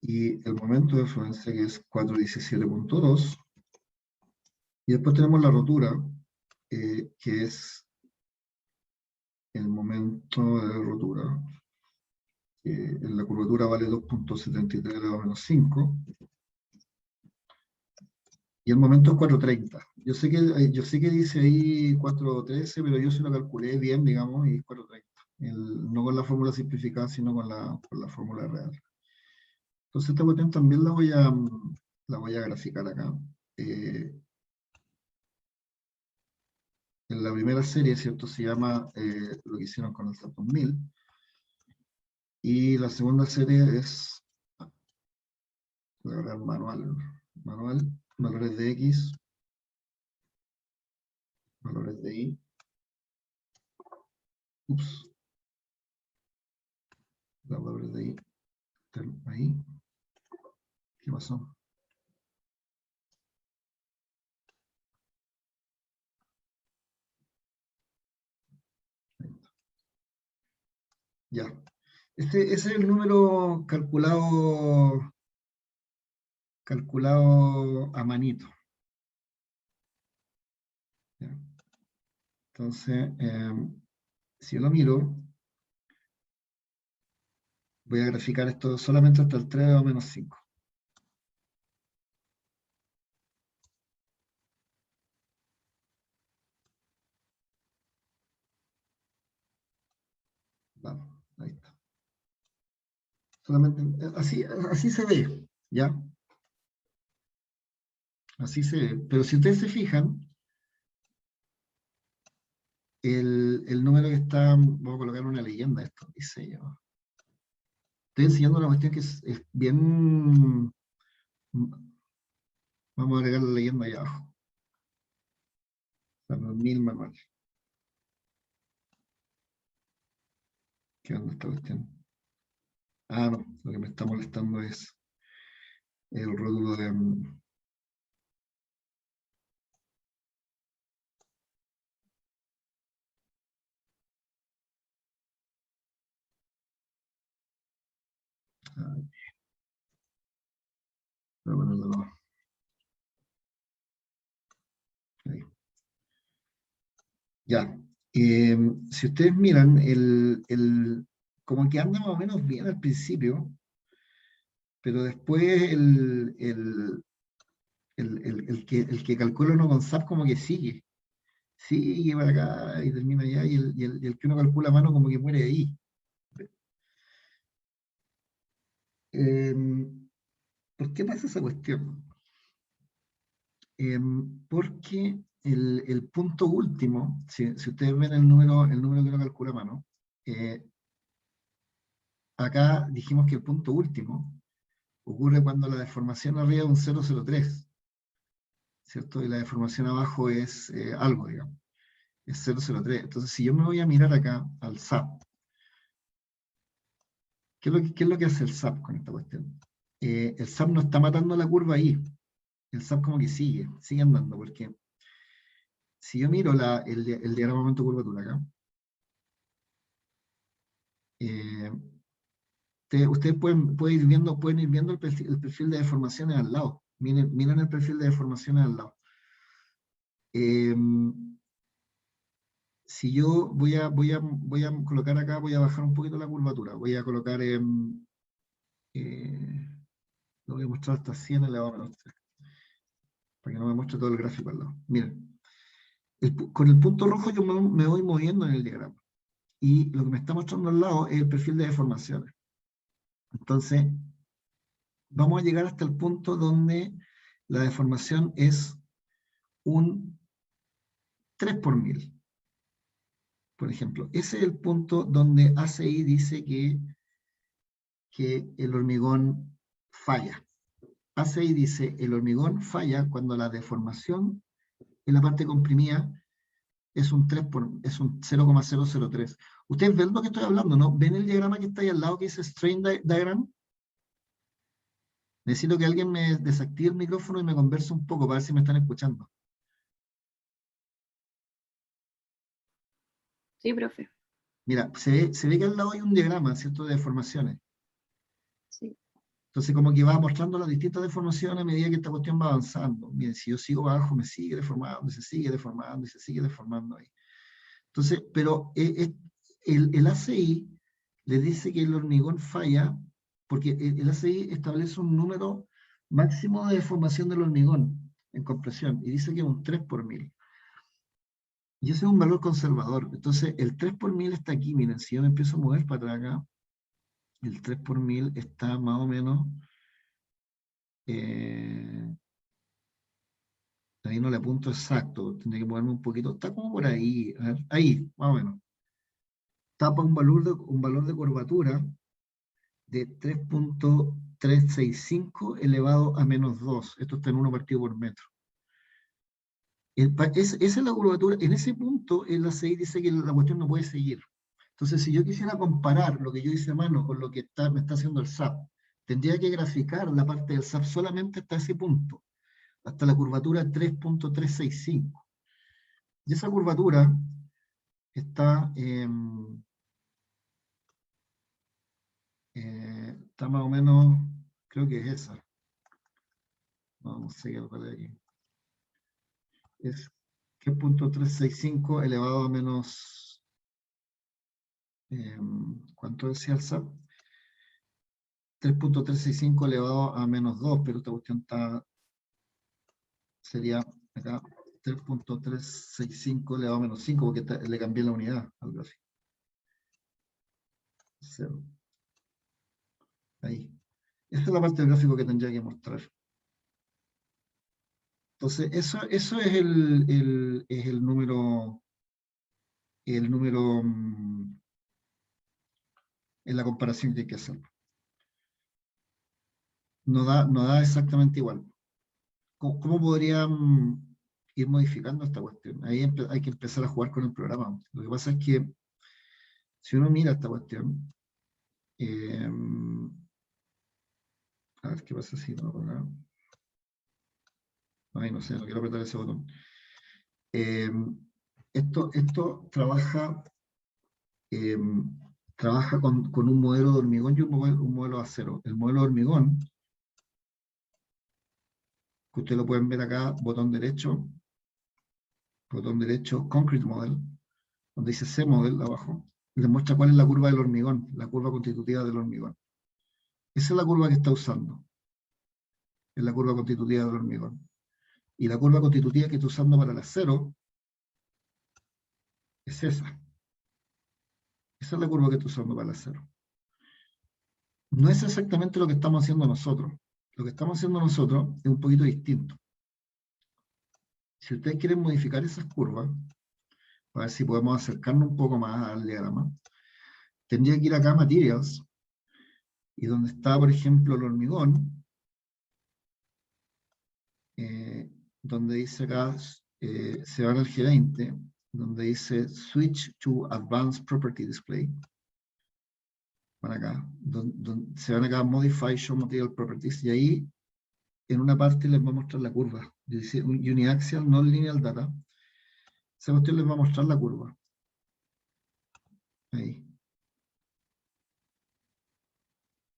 Y el momento de fluencia, que es 417.2. Y después tenemos la rotura, que es el momento de rotura. En la curvatura vale 2.73 elevado a menos 5. Y el momento es 4.30. Yo sé que dice ahí 4.13, pero yo se lo calculé bien, digamos, y es 4.30. No con la fórmula simplificada, sino con la fórmula real. Entonces esta cuestión también la voy a graficar acá. En la primera serie, ¿cierto? Se llama lo que hicieron con el SAP 2000. Y la segunda serie es, voy a hablar manual, valores de X, valores de Y. Ups. Los valores de Y están ahí. ¿Qué pasó? Ya. Ese es el número calculado a manito. ¿Ya? Entonces, si yo lo miro, voy a graficar esto solamente hasta el 3 o menos 5. Vamos, ahí está. Solamente, así se ve, ¿ya? Así se ve. Pero si ustedes se fijan, el número que está, vamos a colocar una leyenda esto, diseño. Estoy enseñando una cuestión que es bien, vamos a agregar la leyenda ahí abajo. Para 1000 manual. ¿Qué onda esta cuestión? Ah, no, lo que me está molestando es el rótulo de... voy a ponerlo de nuevo. Ahí. Ya. Si ustedes miran, como que anda más o menos bien al principio, pero después el que calcula uno con SAP como que sigue para acá y termina allá, y el que uno calcula a mano como que muere ahí. ¿Por qué pasa esa cuestión? Porque el punto último, si ustedes ven el número que uno calcula a mano, acá dijimos que el punto último ocurre cuando la deformación arriba es un 0,03, ¿cierto? Y la deformación abajo es algo, digamos, es 0,03. Entonces, si yo me voy a mirar acá al SAP, ¿qué es lo que hace el SAP con esta cuestión? El SAP no está matando la curva ahí, el SAP como que sigue andando, porque si yo miro el diagrama momento curvatura acá, eh, ustedes pueden ir viendo el perfil de deformaciones al lado. Miren el perfil de deformaciones al lado. Si yo voy a colocar acá, voy a bajar un poquito la curvatura. Voy a colocar, lo voy a mostrar hasta 100 elevado a menos 3, para que no me muestre todo el gráfico al lado. Miren, con el punto rojo yo me voy moviendo en el diagrama. Y lo que me está mostrando al lado es el perfil de deformaciones. Entonces, vamos a llegar hasta el punto donde la deformación es un 3 por 1000. Por ejemplo, ese es el punto donde ACI dice que el hormigón falla. ACI dice el hormigón falla cuando la deformación en la parte comprimida es un 0,003. Ustedes ven lo que estoy hablando, ¿no? ¿Ven el diagrama que está ahí al lado que dice Strain Diagram? Necesito que alguien me desactive el micrófono y me converse un poco para ver si me están escuchando. Sí, profe. Mira, se ve que al lado hay un diagrama, ¿cierto?, de deformaciones. Sí. Entonces, como que va mostrando las distintas deformaciones a medida que esta cuestión va avanzando. Miren, si yo sigo abajo, me sigue deformando, y se sigue deformando, y se sigue deformando ahí. Entonces, pero el ACI le dice que el hormigón falla, porque el ACI establece un número máximo de deformación del hormigón en compresión, y dice que es un 3 por 1000. Y ese es un valor conservador. Entonces, el 3 por 1000 está aquí, miren, si yo me empiezo a mover para atrás acá, el 3 por 1000 está más o menos, ahí no le apunto exacto, tendría que moverme un poquito, está como por ahí, a ver, ahí, más o menos. Tapa un valor de curvatura de 3,365 elevado a menos 2. Esto está en 1 partido por metro. Esa es la curvatura. En ese punto, el ACI dice que la cuestión no puede seguir. Entonces, si yo quisiera comparar lo que yo hice a mano con lo que me está haciendo el SAP, tendría que graficar la parte del SAP solamente hasta ese punto, hasta la curvatura 3,365. Y esa curvatura está, está más o menos, creo que es esa. Vamos a seguir por aquí. Es 3,365 elevado a menos, ¿cuánto decía el SAP? 3,365 elevado a menos 2, pero esta cuestión sería acá 3,365 elevado a menos 5, porque le cambié la unidad, algo así. 0. Ahí. Esa es la parte del gráfico que tendría que mostrar. Entonces, eso es el número, en la comparación que hay que hacer. No da exactamente igual. ¿Cómo podrían ir modificando esta cuestión? Ahí hay que empezar a jugar con el programa. Lo que pasa es que si uno mira esta cuestión, a ver qué pasa si no lo hago. Ay, no sé, no quiero apretar ese botón. Esto trabaja con un modelo de hormigón y un modelo de acero. El modelo de hormigón, que ustedes lo pueden ver acá, botón derecho, Concrete Model, donde dice C-Model abajo, les muestra cuál es la curva del hormigón, la curva constitutiva del hormigón. Esa es la curva que está usando. Es la curva constitutiva del hormigón. Y la curva constitutiva que está usando para el acero es esa. Esa es la curva que está usando para el acero. No es exactamente lo que estamos haciendo nosotros. Lo que estamos haciendo nosotros es un poquito distinto. Si ustedes quieren modificar esas curvas, a ver si podemos acercarnos un poco más al diagrama, tendría que ir acá a Materials, y donde está, por ejemplo, el hormigón, donde dice acá, se van al G20, donde dice Switch to Advanced Property Display. Van acá, se van acá a Modify Show Material Properties, y ahí en una parte les va a mostrar la curva. Dice Uniaxial Non-Linear Data. Esa cuestión les va a mostrar la curva. Ahí.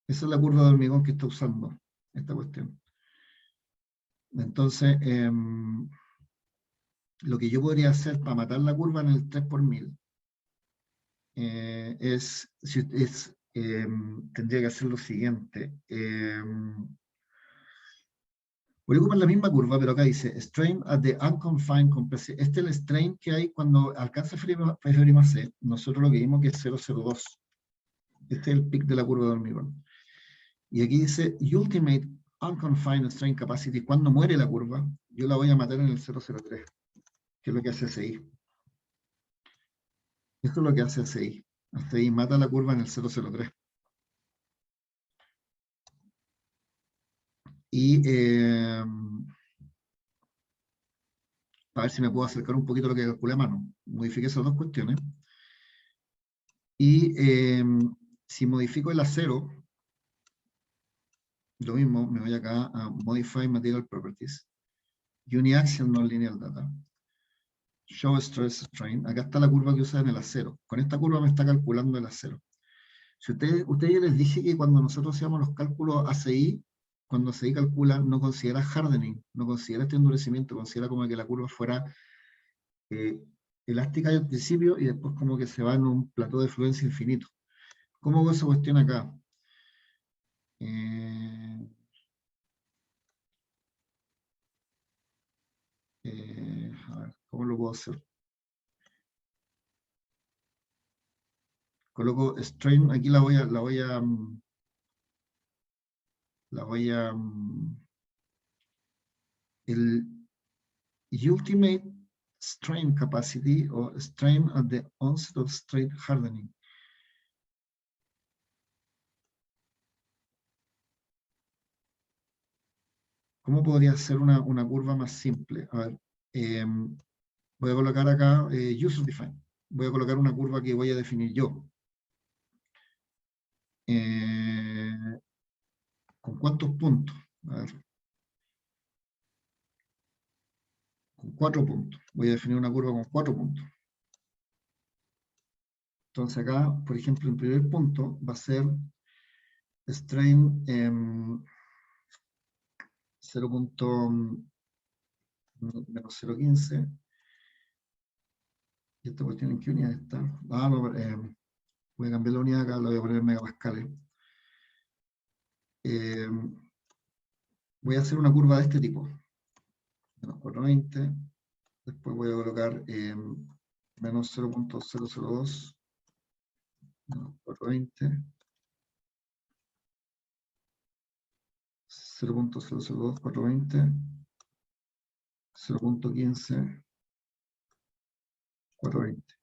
Esa es la curva de hormigón que está usando esta cuestión. Entonces, lo que yo podría hacer para matar la curva en el 3 por 1000 tendría que hacer lo siguiente. Voy a ocupar la misma curva, pero acá dice strain at the unconfined compressive. Este es el strain que hay cuando alcanza F', nosotros lo que vimos que es 0,02. Este es el pic de la curva de hormigón. Y aquí dice ultimate unconfined strain capacity. Cuando muere la curva, yo la voy a matar en el 0,03, que es lo que hace SI. Esto es lo que hace SI. Hasta ahí mata la curva en el 0,03. Y a ver si me puedo acercar un poquito a lo que calculé a mano. Modifiqué esas dos cuestiones. Y si modifico el acero, lo mismo, me voy acá a Modify Material Properties. Uniaxial Non-Linear Data. Show Stress Strain. Acá está la curva que usa en el acero. Con esta curva me está calculando el acero. Si ustedes yo les dije que cuando nosotros hacíamos los cálculos ACI, cuando ACI calcula, no considera hardening, no considera este endurecimiento, considera como que la curva fuera elástica al principio y después como que se va en un plató de fluencia infinito. ¿Cómo hago esa cuestión acá? A ver, ¿cómo lo puedo hacer? Coloco strain, aquí la voy a el ultimate strain capacity o strain at the onset of strain hardening. ¿Cómo podría ser una curva más simple? A ver, voy a colocar acá user define. Voy a colocar una curva que voy a definir yo. ¿Con cuántos puntos? A ver. Con 4 puntos. Voy a definir una curva con 4 puntos. Entonces acá, por ejemplo, el primer punto va a ser strain 0.-0.15. ¿Y esta cuestión en qué unidad está? Ah, no, voy a cambiar la unidad acá, la voy a poner en megapascales. Voy a hacer una curva de este tipo. Menos 420. Después voy a colocar menos 0.002. No, 420. 0.002, 420. 0.15. 420.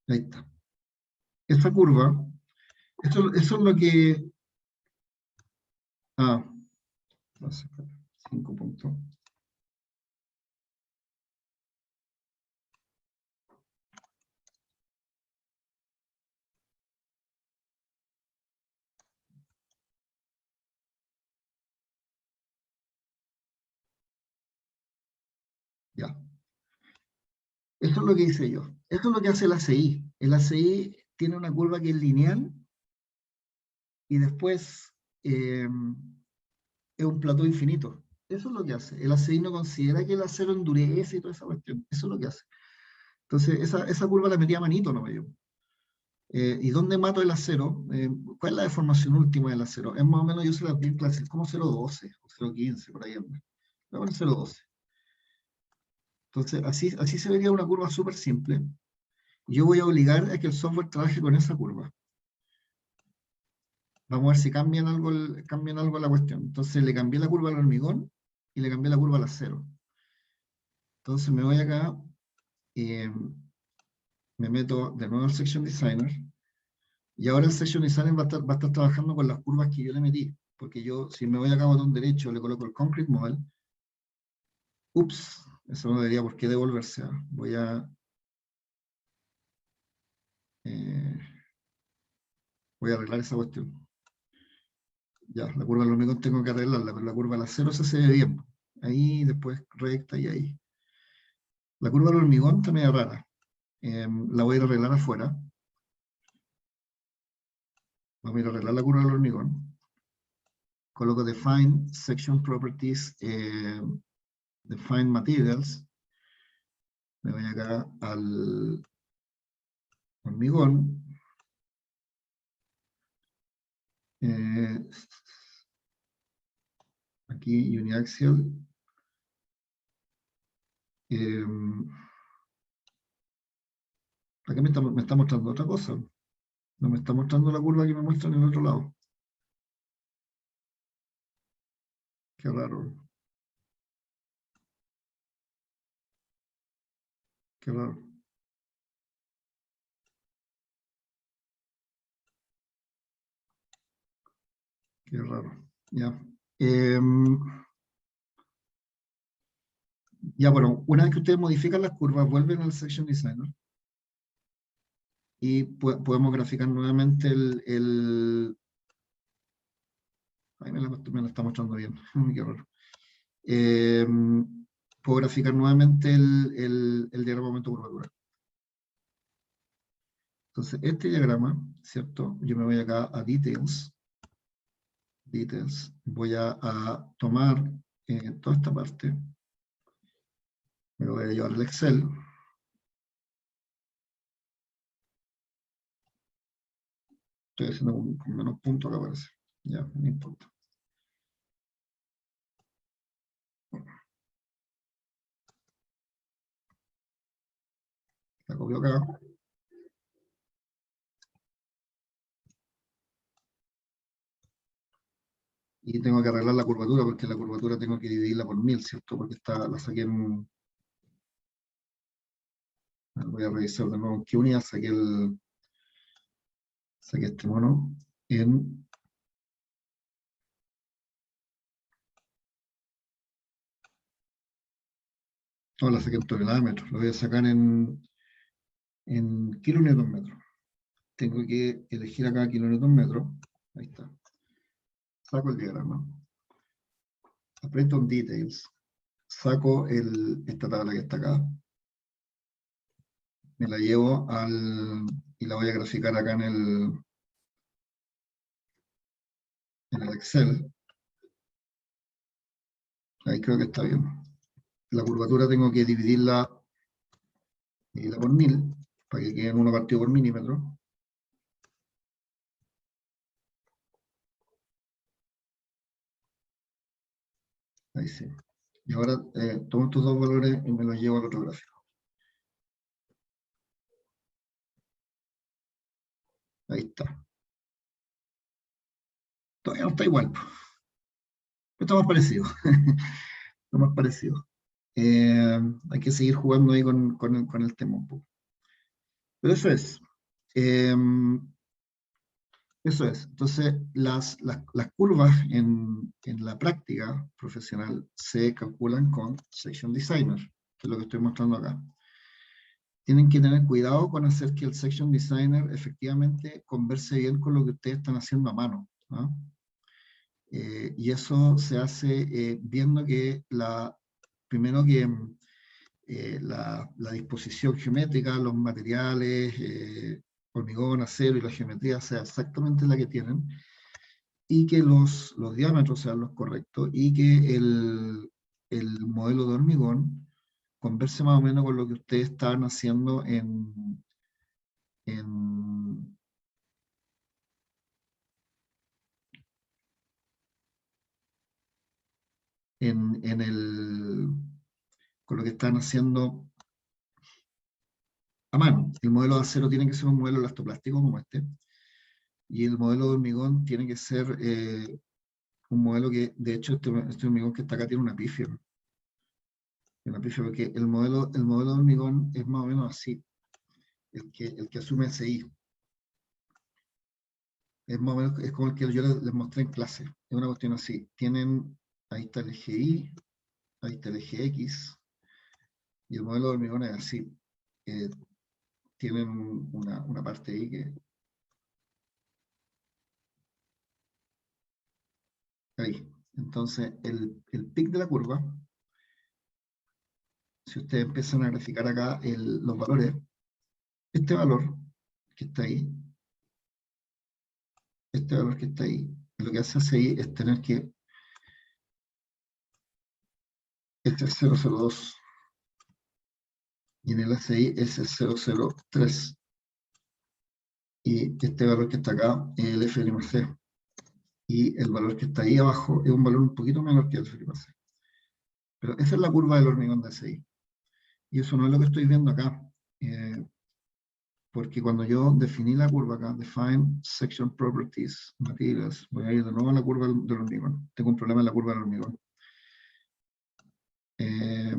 Ahí está. Esta curva, eso es lo que... Ah, no sé, 5 puntos. Ya. Esto es lo que hice yo. Esto es lo que hace el ACI. El ACI tiene una curva que es lineal y después es un plató infinito. Eso es lo que hace. El ACI no considera que el acero endurece y toda esa cuestión. Eso es lo que hace. Entonces, esa curva la metí a manito, no me dio. ¿Y dónde mato el acero? ¿Cuál es la deformación última del acero? Es más o menos, yo se la vi en clase, es como 0.12 o 0.15, por ahí anda. Voy a poner 0.12. Entonces, así se vería una curva súper simple. Yo voy a obligar a que el software trabaje con esa curva. Vamos a ver si cambian algo la cuestión. Entonces, le cambié la curva al hormigón y le cambié la curva al acero. Entonces, me voy acá, me meto de nuevo al Section Designer. Y ahora el Section Designer va a estar trabajando con las curvas que yo le metí. Porque yo, si me voy acá a botón derecho, le coloco el Concrete Model. Ups, eso no debería por qué devolverse. Voy a arreglar esa cuestión. Ya, la curva del hormigón tengo que arreglarla, pero la curva del acero se ve bien. Ahí, después recta y ahí. La curva del hormigón está medio rara. La voy a ir a arreglar afuera. Vamos a ir a arreglar la curva del hormigón. Coloco Define Section Properties, Define Materials. Me voy acá al hormigón. Aquí Uniaxial. Aquí me está mostrando otra cosa. No me está mostrando la curva que me muestra en el otro lado. Qué raro. Qué raro. Qué raro. Ya. Ya, bueno, una vez que ustedes modifican las curvas, vuelven al Section Designer y podemos graficar nuevamente Ay, me la está mostrando bien. Qué raro. Puedo graficar nuevamente el diagrama momento-curvatura. Entonces, este diagrama, ¿cierto? Yo me voy acá a Details. Details. Voy a tomar toda esta parte. Me lo voy a llevar al Excel. Estoy haciendo con menos puntos que aparece. Ya, no importa. La copio acá. Y tengo que arreglar la curvatura, porque la curvatura tengo que dividirla por 1000, ¿cierto? Porque la saqué en... Voy a revisar de nuevo en qué unidad saqué este mono. No, la saqué en toneladas de metros. Lo voy a sacar en kilonewton metro. Tengo que elegir acá kilonewton metro. Ahí está. Saco el diagrama. Aprieto en Details. Saco esta tabla que está acá. Me la llevo y la voy a graficar acá en el Excel. Ahí creo que está bien. La curvatura tengo que dividirla por 1000, para que quede en 1 partido por milímetro. Ahí sí. Y ahora tomo estos dos valores y me los llevo al otro gráfico. Ahí está. Todavía no está igual, pero está más parecido. Está más parecido. Hay que seguir jugando ahí con el tema un poco. Pero eso es. Eh, Eso es. Entonces, las curvas en la práctica profesional se calculan con Section Designer, que es lo que estoy mostrando acá. Tienen que tener cuidado con hacer que el Section Designer efectivamente converse bien con lo que ustedes están haciendo a mano, ¿no? Y eso se hace viendo que primero que la disposición geométrica, los materiales, hormigón, acero y la geometría sea exactamente la que tienen, y que los diámetros sean los correctos, y que el modelo de hormigón converse más o menos con lo que ustedes estaban haciendo en, en con lo que estaban haciendo a mano. El modelo de acero tiene que ser un modelo elastoplástico como este, y el modelo de hormigón tiene que ser un modelo que, de hecho, este hormigón que está acá tiene una pifia, ¿no? Una pifia, porque el modelo de hormigón es más o menos así, el que asume SI. Es más o menos, es como el que yo les mostré en clase. Es una cuestión así. Ahí está el eje Y, ahí está el eje X, y el modelo de hormigón es así. Eh, Tienen una parte ahí que, ahí. Entonces, el pic de la curva, si ustedes empiezan a graficar acá los valores, este valor que está ahí, este valor que está ahí, lo que hace ahí es tener que, este es 0,02, y en el SI ese es 0,03, y este valor que está acá es el F de C, y el valor que está ahí abajo es un valor un poquito menor que el F de C. Pero esa es la curva del hormigón de SI, y eso no es lo que estoy viendo acá, eh, porque cuando yo definí la curva acá, define section properties, materials, voy a ir de nuevo a la curva del hormigón. Tengo un problema en la curva del hormigón. Eh,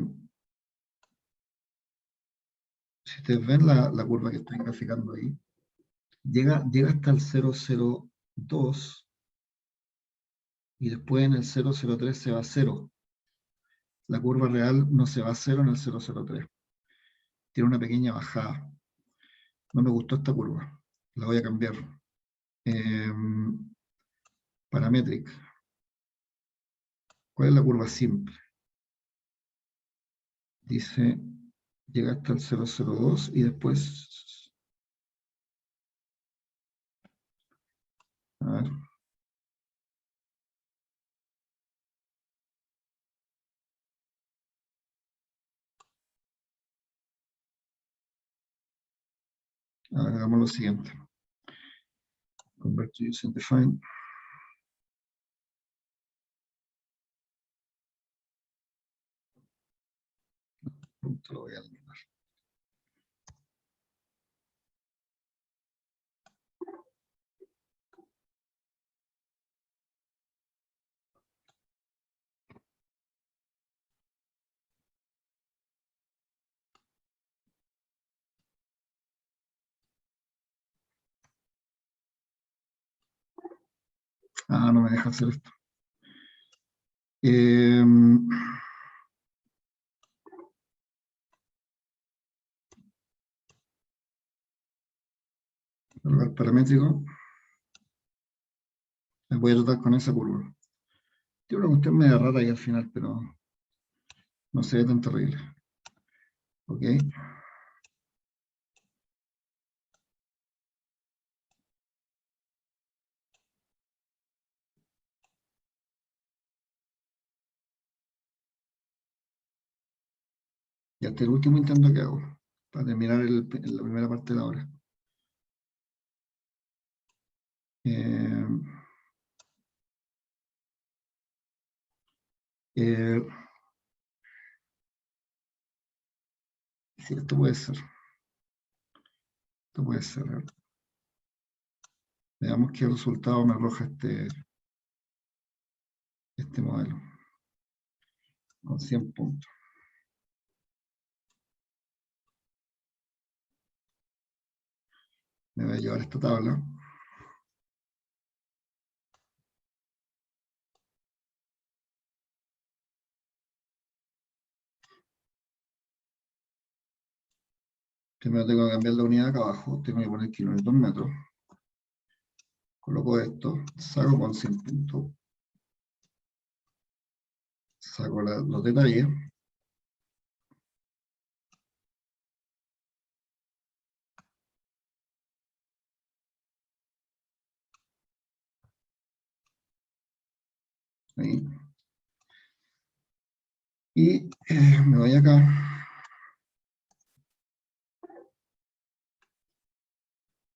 si ustedes ven la curva que estoy graficando ahí, llega hasta el 0,02, y después en el 0,03 se va a 0. La curva real no se va a 0 en el 0,03. Tiene una pequeña bajada. No me gustó esta curva. La voy a cambiar. Eh, Parametric. ¿Cuál es la curva simple? Dice, llega hasta el 0,02 y después, a ver, hagamos lo siguiente. Convert to using define. Punto, lo voy a eliminar. No me deja hacer esto. Eh, lugar paramétrico. Voy a tratar con esa curva. Tiene una cuestión media rara ahí al final, pero no se ve tan terrible. Ok. Y hasta el último intento que hago, para terminar la primera parte de la hora. Eh, eh, sí, esto puede ser. Esto puede ser. Veamos qué resultado me arroja este modelo. Con 100 puntos. Me voy a llevar esta tabla. Primero tengo que cambiar la unidad acá abajo. Tengo que poner kilómetros metros. Coloco esto. Saco con 100 puntos. Saco los detalles. Ahí. Y me voy acá.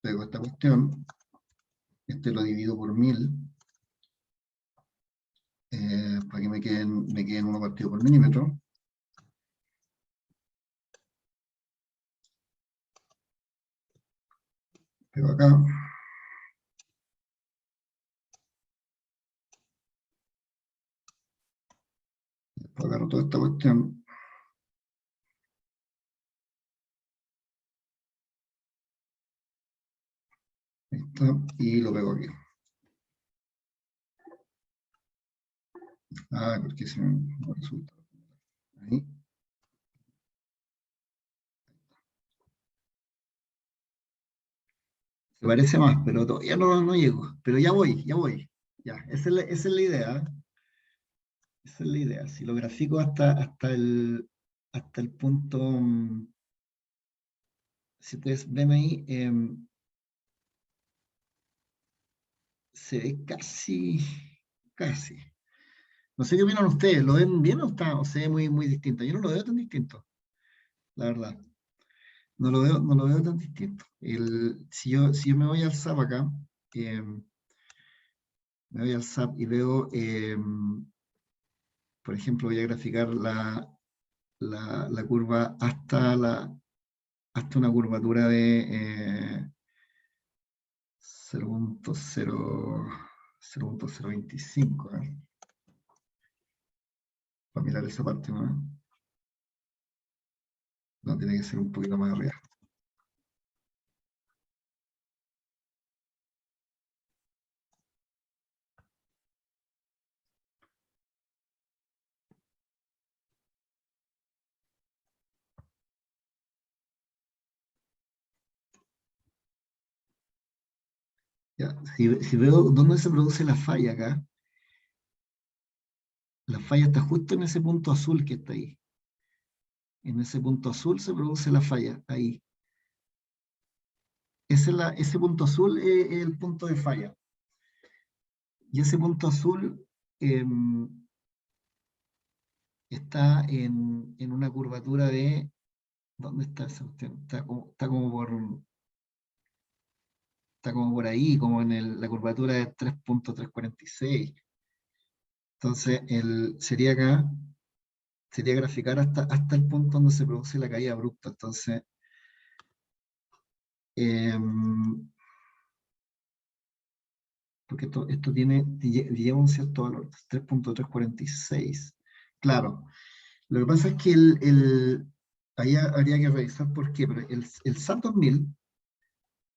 Pego esta cuestión. Este lo divido por 1000. Para que me queden 1 partido por milímetro. Pego acá. Después agarro toda esta cuestión. Ahí está. Y lo pego aquí. Ah, porque si no resulta. Ahí. Se parece más, pero todavía no llego. Pero ya voy, ya voy. Ya, esa es la idea. ¿Eh? Esa es la idea. Si lo grafico hasta el punto, si ustedes ven ahí, se ve casi. No sé qué opinan ustedes, ¿lo ven bien o se ve muy distinto? Yo no lo veo tan distinto, la verdad. No lo veo tan distinto. Si yo me voy al SAP acá, me voy al SAP y veo, por ejemplo, voy a graficar la curva hasta una curvatura de 0.025, para mirar esa parte, ¿no? No, tiene que ser un poquito más arriba. Ya, si veo dónde se produce la falla acá, la falla está justo en ese punto azul que está ahí. En ese punto azul se produce la falla, ahí. Ese punto azul es el punto de falla. Y ese punto azul está en una curvatura de... ¿Dónde está esa cuestión? Está como por ahí, como en la curvatura de 3.346. Entonces, sería graficar hasta el punto donde se produce la caída abrupta. Entonces, porque esto lleva un cierto valor, 3.346. Claro, lo que pasa es que ahí habría que revisar por qué, pero el SAT 2000,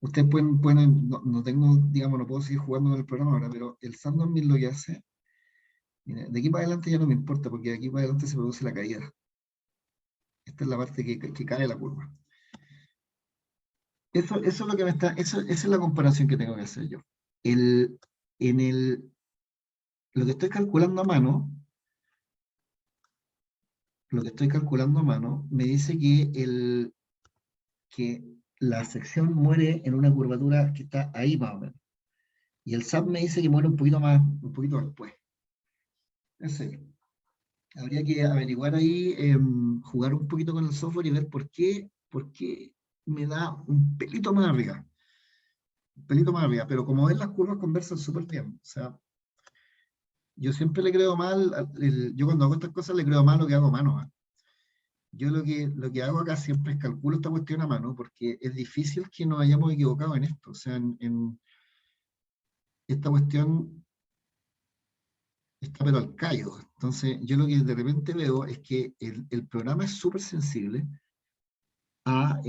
ustedes no tengo, digamos, no puedo seguir jugando con el programa ahora, pero el SAT 2000 lo que hace, mira, de aquí para adelante ya no me importa, porque de aquí para adelante se produce la caída. Esta es la parte que cae la curva. Eso es lo que esa es la comparación que tengo que hacer yo. El, en el, lo que estoy calculando a mano, me dice que la sección muere en una curvatura que está ahí más o menos. Y el SAP me dice que muere un poquito después. En serio. Habría que averiguar ahí, jugar un poquito con el software y ver por qué me da un pelito más arriba. Un pelito más arriba. Pero como ven, las curvas conversan súper bien. O sea, yo siempre le creo mal, yo cuando hago estas cosas le creo mal lo que hago a mano. ¿Eh? Yo lo que hago acá siempre es calculo esta cuestión a mano, porque es difícil que nos hayamos equivocado en esto. O sea, esta cuestión está pero al callo. Entonces, yo lo que de repente veo es que el programa es súper sensible a,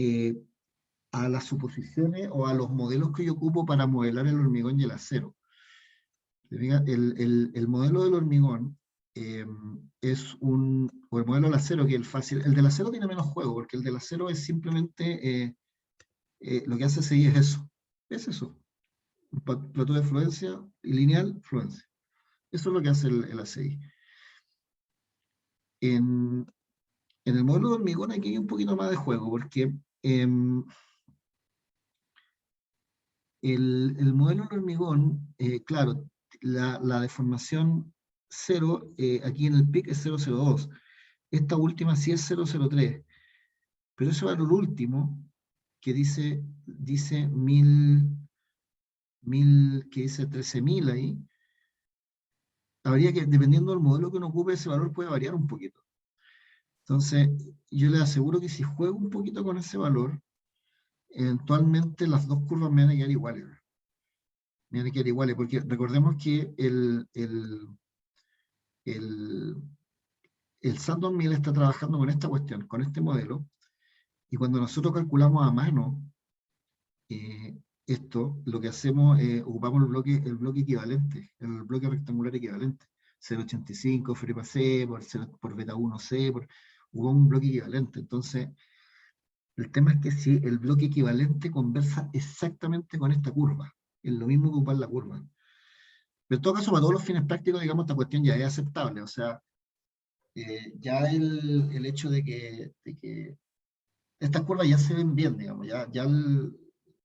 a las suposiciones o a los modelos que yo ocupo para modelar el hormigón y el acero. El modelo del hormigón es o el modelo del acero, que es el fácil. El del acero tiene menos juego, porque el del acero es simplemente, lo que hace CI es eso. Es eso. Un plató de fluencia y lineal, fluencia. Eso es lo que hace el ACI. En, en el modelo de hormigón aquí hay un poquito más de juego, porque el modelo de hormigón, claro, la deformación 0, aquí en el PIC es 0,02. Esta última sí es 0,03. Pero ese valor último, que dice 1000, que dice 13.000 ahí, habría que, dependiendo del modelo que uno ocupe, ese valor puede variar un poquito. Entonces, yo les aseguro que si juego un poquito con ese valor, eventualmente las dos curvas me van a quedar iguales. Me van a quedar iguales, porque recordemos que el, el SAT 2000 está trabajando con esta cuestión, con este modelo, y cuando nosotros calculamos a mano esto, lo que hacemos es ocupamos el bloque equivalente, el bloque rectangular equivalente. 0,85 Frepa C por beta 1 C, ocupamos un bloque equivalente. Entonces, el tema es que si el bloque equivalente conversa exactamente con esta curva, es lo mismo que ocupar la curva. Pero en todo caso, para todos los fines prácticos, digamos, esta cuestión ya es aceptable. O sea, ya el hecho de que estas curvas ya se ven bien, digamos, ya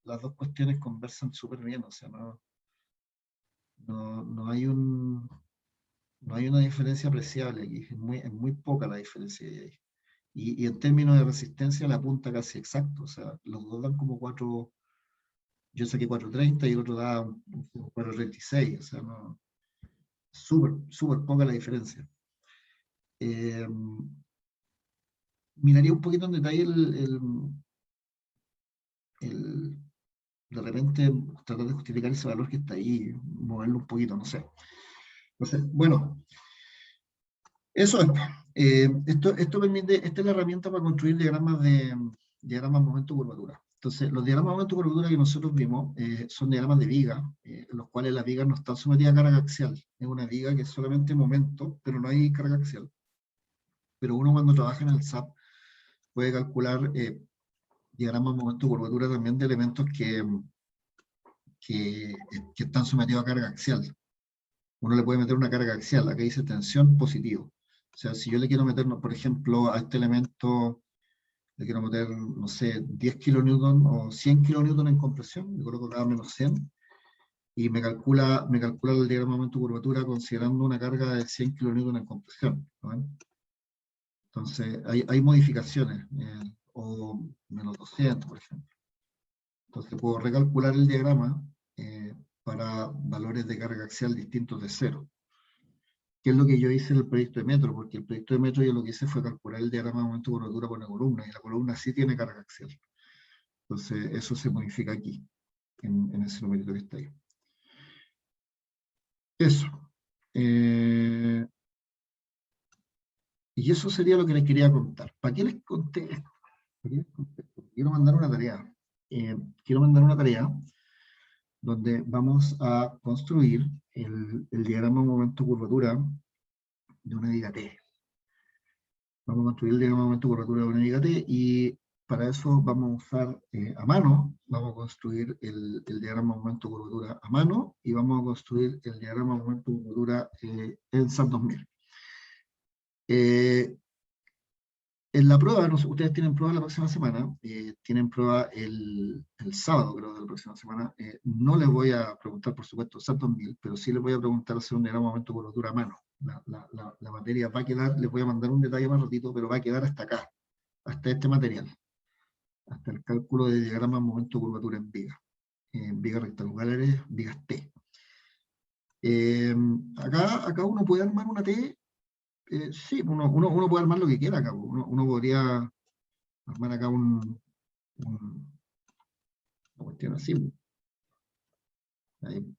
las dos cuestiones conversan súper bien, o sea, no hay no hay una diferencia apreciable aquí, es muy poca la diferencia que hay. Y en términos de resistencia la punta casi exacto, o sea, los dos dan como 4, yo saqué 430 y el otro da 436, o sea, no, súper poca la diferencia. Eh, Miraría un poquito en detalle el de repente tratar de justificar ese valor que está ahí, moverlo un poquito, no sé. Entonces, bueno, eso es. Esto permite, esta es la herramienta para construir diagramas momento-curvatura. Entonces, los diagramas momento-curvatura que nosotros vimos son diagramas de viga, en los cuales las vigas no están sometidas a carga axial. Es una viga que es solamente momento, pero no hay carga axial. Pero uno cuando trabaja en el SAP puede calcular diagramas momento-curvatura también de elementos que están sometidos a carga axial. Uno le puede meter una carga axial, acá dice tensión positivo. O sea, si yo le quiero meter, por ejemplo, a este elemento, le quiero meter, no sé, 10 kilonewton o 100 kilonewton en compresión, le coloco acá menos 100, y me calcula el diagrama momento-curvatura considerando una carga de 100 kilonewton en compresión, ¿no? Entonces, hay modificaciones, o menos 200, por ejemplo. Entonces, puedo recalcular el diagrama para valores de carga axial distintos de cero, que es lo que yo hice en el proyecto de metro, porque el proyecto de metro yo lo que hice fue calcular el diagrama de momento de curvatura por la columna, y la columna sí tiene carga axial. Entonces, eso se modifica aquí, en ese numerito que está ahí. Eso. Y eso sería lo que les quería contar. ¿Para qué les conté esto? Quiero mandar una tarea. Quiero mandar una tarea donde vamos a construir el diagrama de momento de curvatura de una viga T. Vamos a construir el diagrama de momento de curvatura de una viga T, y para eso vamos a usar a mano, vamos a construir el diagrama de momento de curvatura a mano, y vamos a construir el diagrama de momento de curvatura en SAP 2000. En la prueba, ustedes tienen prueba la próxima semana, tienen prueba el sábado, creo, de la próxima semana. No les voy a preguntar, por supuesto, SAP 2000, pero sí les voy a preguntar hacer un diagrama de momento de curvatura a mano. La materia va a quedar, les voy a mandar un detalle más ratito, pero va a quedar hasta acá, hasta este material, hasta el cálculo de diagrama de momento de curvatura en vigas rectangulares, vigas T. Acá uno puede armar una T. Sí, uno puede armar lo que quiera acá. Uno podría armar acá una cuestión así. Ahí.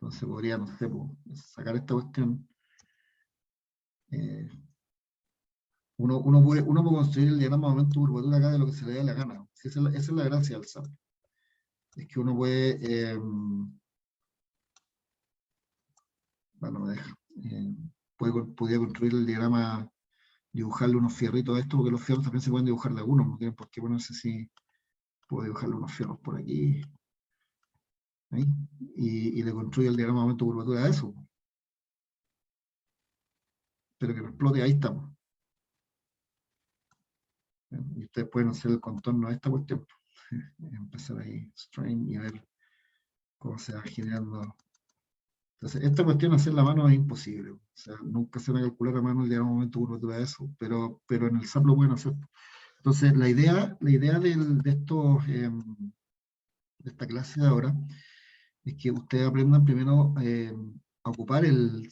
Entonces podría, no sé, sacar esta cuestión. Uno puede construir el diagrama de momento curvatura acá de lo que se le dé la gana. Esa es la gracia del SAP. Es que uno puede, bueno, me deja, podría construir el diagrama, dibujarle unos fierritos a esto, porque los fierros también se pueden dibujar de algunos, no tienen por qué ponerse así. Puedo dibujarle unos fierros por aquí, ¿ahí? Y le construyo el diagrama de momento curvatura a eso. Pero que no explote, ahí estamos. Y ustedes pueden hacer el contorno de esta cuestión. Empezar ahí, strain, y ver cómo se va generando. Entonces, esta cuestión hacer la mano es imposible. O sea, nunca se va a calcular a mano el diagrama de momento curvatura de eso, pero en el SAP lo pueden hacer. Entonces, la idea de esta clase de ahora es que ustedes aprendan primero a ocupar el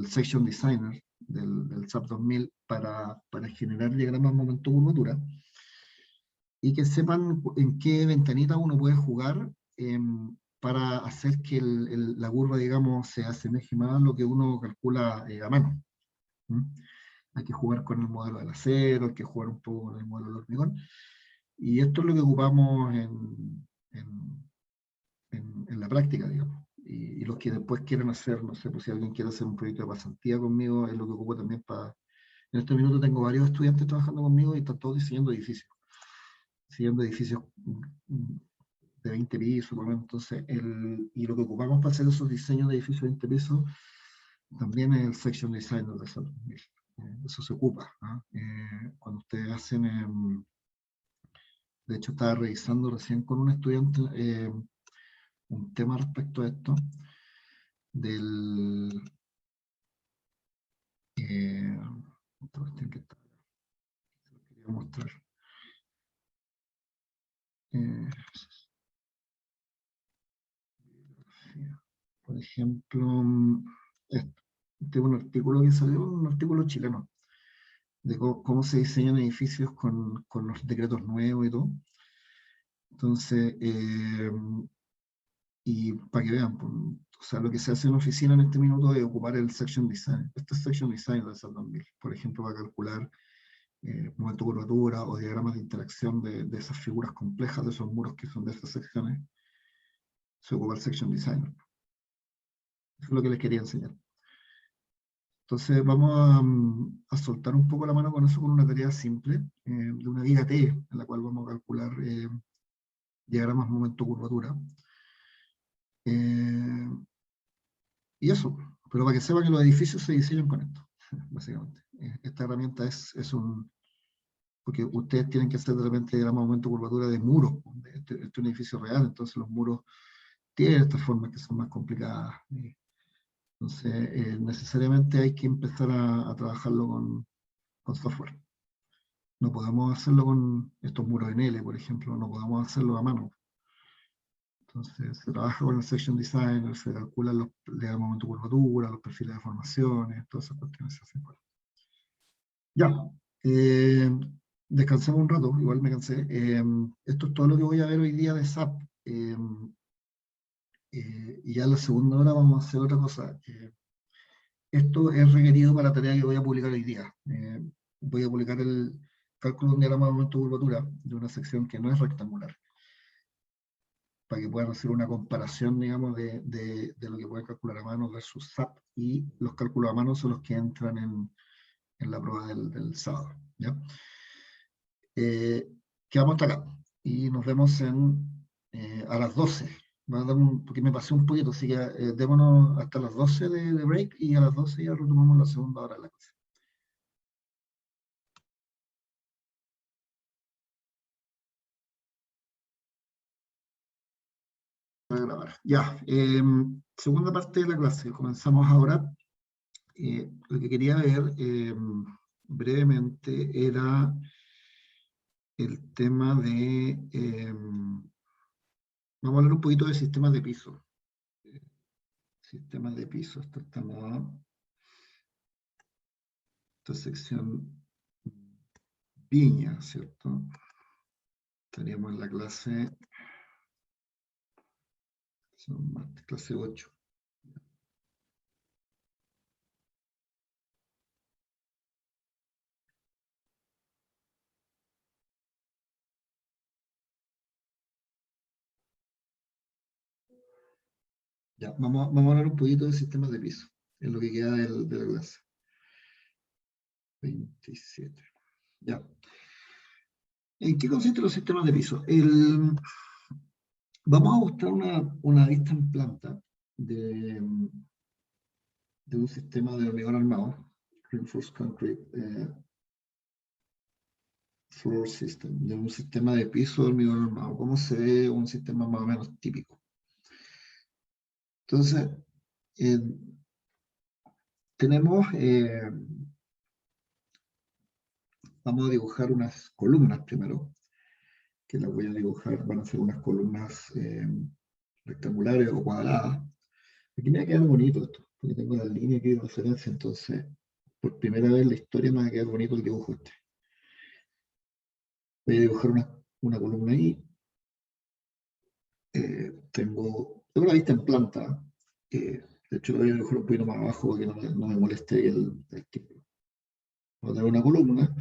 Section Designer del SAP 2000 para generar diagramas momento curvatura, y que sepan en qué ventanita uno puede jugar para hacer que la curva, digamos, se asemeje más a lo que uno calcula a mano. ¿Mm? Hay que jugar con el modelo del acero, hay que jugar un poco con el modelo del hormigón, y esto es lo que ocupamos en la práctica, digamos. Y los que después quieren hacer, no sé, pues si alguien quiere hacer un proyecto de pasantía conmigo, es lo que ocupo también para... En este minuto tengo varios estudiantes trabajando conmigo y están todos diseñando edificios. Diseñando edificios de 20 pisos, por lo menos. Entonces, y lo que ocupamos para hacer esos diseños de edificios de 20 pisos también es el Section Designer de SAP. Eso se ocupa, ¿no? Cuando ustedes hacen... de hecho, estaba revisando recién con un estudiante un tema respecto a esto, del... otra cuestión que quería mostrar. Por ejemplo, este es un artículo que salió, un artículo chileno, de cómo se diseñan edificios con los decretos nuevos y todo. Entonces, y para que vean, pues, o sea, lo que se hace en oficina en este minuto es ocupar el Section Design. Este es Section Design de SAP 2000, por ejemplo, para calcular momento de curvatura o diagramas de interacción de esas figuras complejas, de esos muros que son de esas secciones, se ocupa el Section Designer. Eso es lo que les quería enseñar. Entonces vamos a soltar un poco la mano con eso, con una tarea simple, de una viga T, en la cual vamos a calcular diagramas momento-curvatura. Y eso, pero para que sepan que los edificios se diseñan con esto, básicamente. Esta herramienta es un... porque ustedes tienen que hacer de repente diagramas momento-curvatura de muros. Este es un edificio real, entonces los muros tienen estas formas que son más complicadas. Entonces, necesariamente hay que empezar a trabajarlo con software. No podemos hacerlo con estos muros en L, por ejemplo, no podemos hacerlo a mano. Entonces, se trabaja con el Section Designer, se calculan los diagramas de momento curvatura, los perfiles de formaciones, todas esas cuestiones se hacen. Ya, descansemos un rato, igual me cansé. Esto es todo lo que voy a ver hoy día de SAP. Y ya en la segunda hora vamos a hacer otra cosa. Esto es requerido para la tarea que voy a publicar hoy día. Voy a publicar el cálculo de un diagrama de momento curvatura de una sección que no es rectangular, para que puedan hacer una comparación, digamos, de lo que pueden calcular a mano versus SAP, y los cálculos a mano son los que entran en la prueba del sábado. ¿Ya? Quedamos hasta acá y nos vemos a las 12. Porque me pasé un poquito, así que démonos hasta las 12 de break, y a las 12 ya retomamos la segunda hora de la clase. Voy a grabar. Ya, segunda parte de la clase, comenzamos ahora. Lo que quería ver brevemente era el tema de... vamos a hablar un poquito de sistemas de piso. Sistemas de piso, esta sección Viña, ¿cierto? Estaríamos en la clase 8. Ya, vamos a hablar un poquito de sistemas de piso, en lo que queda de la clase. 27. Ya. ¿En qué consisten los sistemas de piso? Vamos a mostrar una vista en planta de un sistema de hormigón armado, Reinforced Concrete Floor System, de un sistema de piso de hormigón armado. ¿Cómo se ve un sistema más o menos típico? Entonces, tenemos, vamos a dibujar unas columnas primero, que las voy a dibujar, van a ser unas columnas rectangulares o cuadradas. Aquí me va a quedar bonito esto, porque tengo la línea aquí de referencia, entonces por primera vez en la historia me va a quedar bonito el dibujo este. Voy a dibujar una columna ahí. Tengo la vista en planta. De hecho, lo voy a dibujar un poquito más abajo para que no me moleste el título. Voy a tener una columna.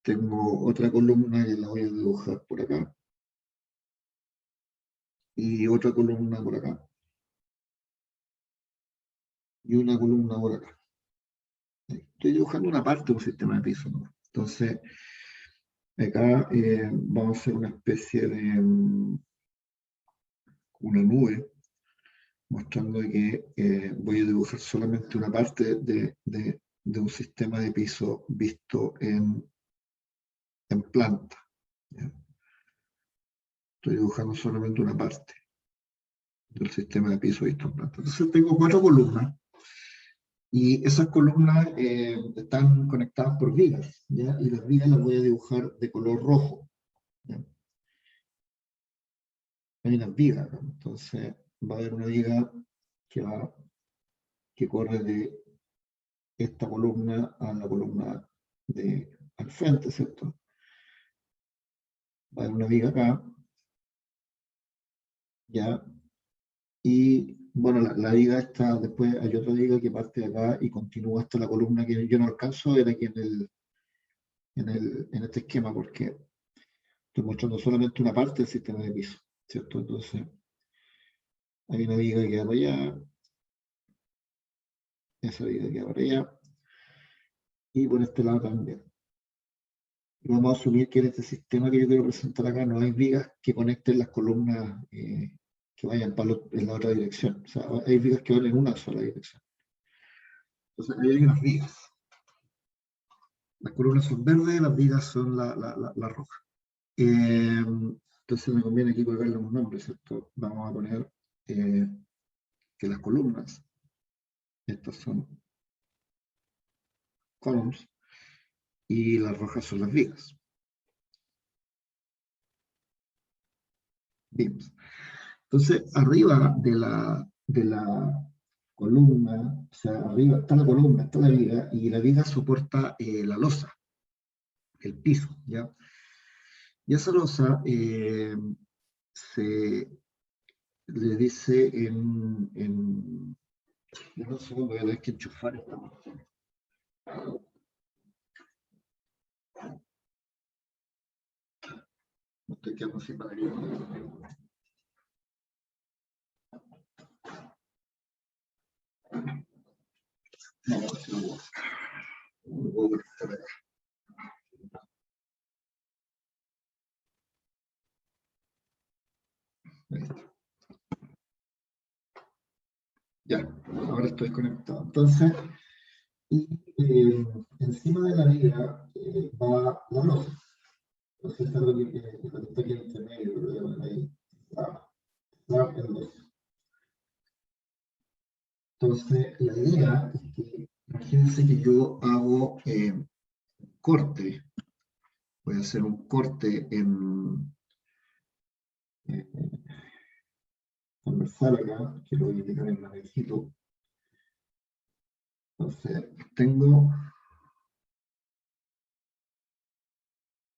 Tengo otra columna que la voy a dibujar por acá. Y otra columna por acá. Y una columna por acá. Estoy dibujando una parte de un sistema de piso, ¿no? Entonces, acá vamos a hacer una especie de una nube, mostrando que voy a dibujar solamente una parte de un sistema de piso visto en planta. ¿Ya? Estoy dibujando solamente una parte del sistema de piso visto en planta. Entonces tengo 4 columnas. Y esas columnas están conectadas por vigas, ¿ya? Y las vigas las voy a dibujar de color rojo, ¿ya? Hay unas vigas, ¿no? Entonces va a haber una viga que corre de esta columna a la columna al frente, ¿cierto? Va a haber una viga acá, ¿ya? Y bueno, la viga está, después hay otra viga que parte de acá y continúa hasta la columna que yo no alcanzo a ver aquí en este esquema, porque estoy mostrando solamente una parte del sistema de piso, ¿cierto? Entonces, hay una viga que va para allá, esa viga que va para allá, y por este lado también. Y vamos a asumir que en este sistema que yo quiero presentar acá no hay vigas que conecten las columnas que vayan en la otra dirección. O sea, hay vigas que van en una sola dirección. Entonces, ahí hay unas vigas. Las columnas son verdes, las vigas son la roja. Entonces me conviene aquí colocarle un nombre, ¿cierto? Vamos a poner que las columnas, estas son columns, y las rojas son las vigas. Beams. Entonces, arriba de la columna, o sea, arriba está la columna, está la viga, y la viga soporta la losa, el piso, ¿ya? Y esa losa se le dice no sé, voy a tener que enchufar esta cuestión. No estoy quedando sin batería. No, no puedo conectar acá. Ahí está. Ya, ahora estoy conectado. Entonces, y encima de la viga va la losa. Entonces, esta es lo que está aquí entre medio, lo voy a poner ahí. El losa. Entonces, la idea es que, imagínense que yo hago corte. Voy a hacer un corte eh, transversal acá, que lo voy a indicar en manejito. Entonces, tengo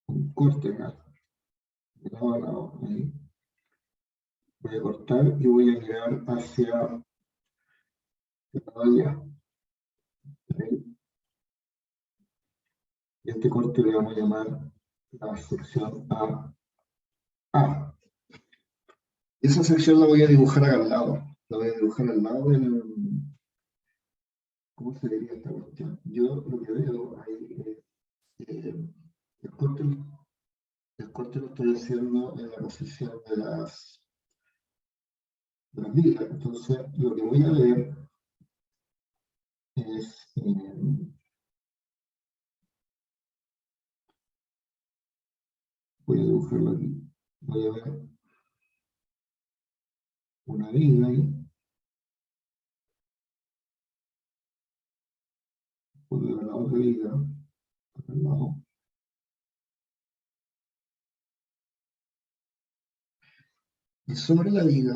un corte acá, de lado a lado, ahí. Voy a cortar y voy a llegar hacia allá. Y este corte le vamos a llamar la sección A A. Esa sección la voy a dibujar acá al lado. La voy a dibujar al lado del... ¿Cómo se diría esta cuestión? Yo lo que veo ahí es... el corte, el corte lo estoy haciendo en la posición de las vigas. Entonces, lo que voy a ver es... voy a dibujarlo aquí. Voy a ver una viga ahí. Voy a ver la otra viga al lado. Y sobre la viga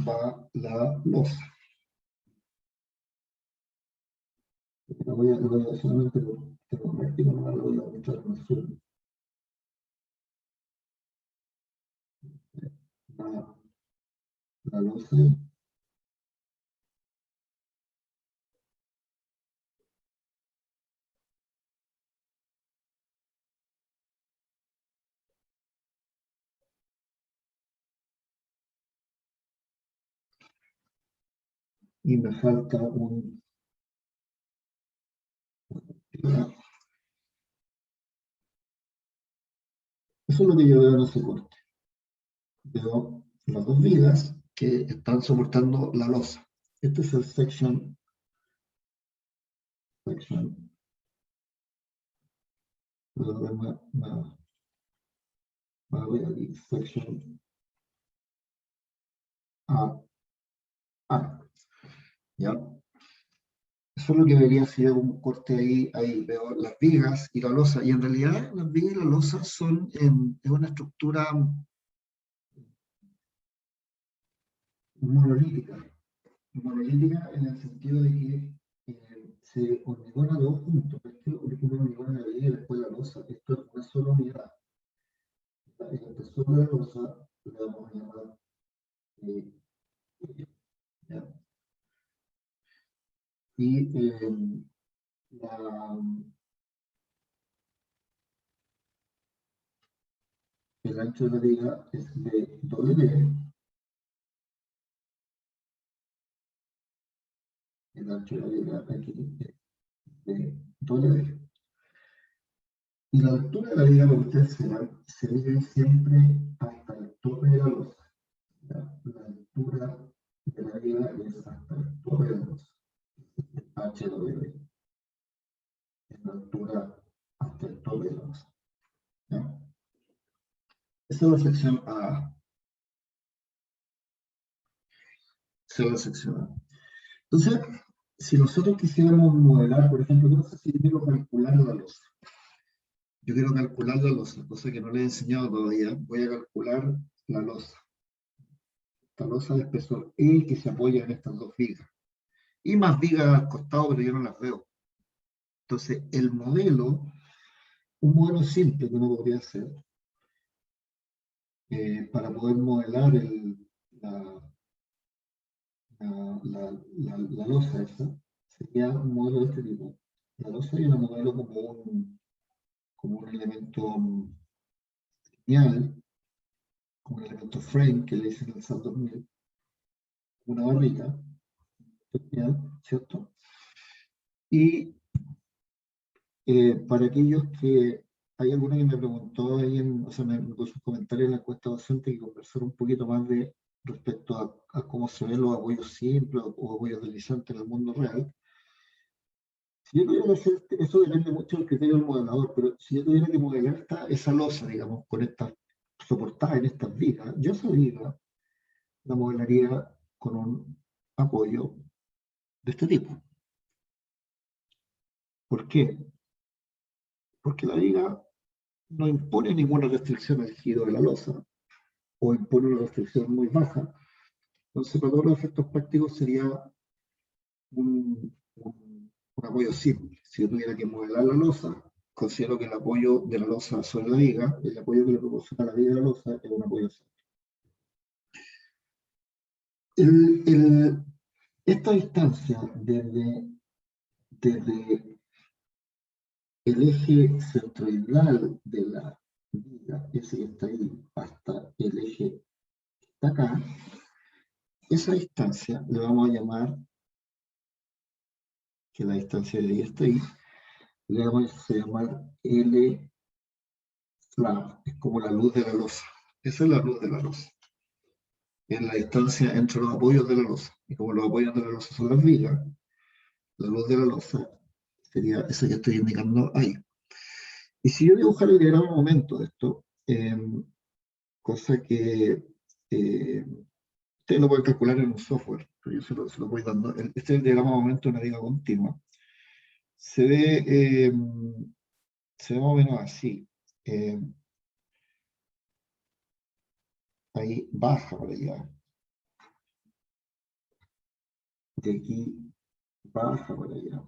va la losa. La voy a solamente tengo práctica, no la voy a mostrar en el suelo. La losa y me falta un... Eso es lo que yo veo en ese corte. Veo las dos vigas que están soportando la losa. Este es el section ver aquí, section A, ¿ya? Eso es lo que vería si hago un corte ahí veo las vigas y la losa, y en realidad las vigas y la losa son es una estructura monolítica, en el sentido de que se hormigona dos juntos, este hormigona la viga y después la losa, esto es una sola unidad. El espesor de la losa le vamos a llamar eh, ¿ya? Y la, el ancho de la viga es de W, el ancho de la viga aquí es de W. Y la altura de la viga, como ustedes verán, se mide siempre hasta el tope de la losa. ¿Ya? La altura de la viga es hasta el tope de la losa. HW es la altura hasta el tope de la losa. ¿Ya? Esa es la sección A. Esa es la sección A. Entonces, si nosotros quisiéramos modelar, por ejemplo, yo no sé si yo quiero calcular la losa. Yo quiero calcular la losa, cosa que no le he enseñado todavía. Voy a calcular la losa. Esta losa de espesor E que se apoya en estas dos vigas. Y más vigas al costado, pero yo no las veo. Entonces, el modelo, un modelo simple que uno podría hacer, para poder modelar la losa esa, sería un modelo de este tipo. La losa yo la modelo como un elemento lineal, como un elemento frame, que le dicen el SAT 2000, una barrita, lineal, ¿cierto? Y para aquellos que hay alguna que me preguntó ahí, o sea, me puso un comentario en la encuesta docente que conversar un poquito más respecto a cómo se ven los apoyos simples o apoyos deslizantes en el mundo real. Si yo tuviera que hacer, eso depende mucho del criterio del modelador, pero si yo tuviera que modelar esa losa, digamos, con esta soportada en estas vigas, yo esa viga la modelaría con un apoyo de este tipo. ¿Por qué? Porque la viga no impone ninguna restricción al giro de la losa, o impone una restricción muy baja. Entonces, para todos los efectos prácticos sería un apoyo simple. Si yo tuviera que modelar la losa, considero que el apoyo de la losa sobre la viga, el apoyo que le proporciona la viga a la losa es un apoyo simple. Esta distancia desde el eje centroidal de la viga, ese que está ahí, hasta el esa distancia le vamos a llamar, que la distancia de ahí está ahí, le vamos a llamar L flat, es como la luz de la losa. Esa es la luz de la losa. Es la distancia entre los apoyos de la losa. Y como los apoyos de la losa son las vigas, la luz de la losa sería esa que estoy indicando ahí. Y si yo dibujara el diagrama de momento de esto, cosa que ustedes lo pueden calcular en un software, pero yo se lo voy dando. Este es el diagrama de momento de una viga continua. Se ve más o menos así. Ahí baja para allá. De aquí baja para allá.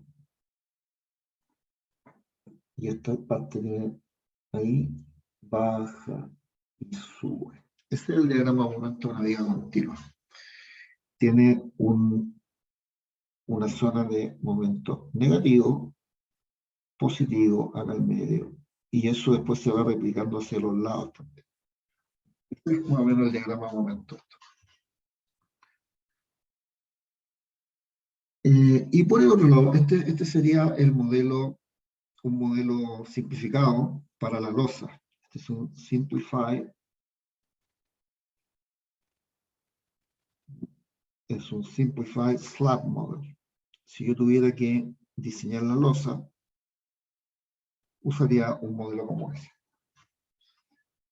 Y esta parte de ahí baja y sube. Ese es el diagrama de momento de una viga continua. Tiene una zona de momento negativo, positivo acá al medio. Y eso después se va replicando hacia los lados también. Este es más o menos el diagrama de momento. Y por el otro lado, este sería el modelo, un modelo simplificado para la losa. Este es un simplified, slab model. Si yo tuviera que diseñar la losa, usaría un modelo como ese.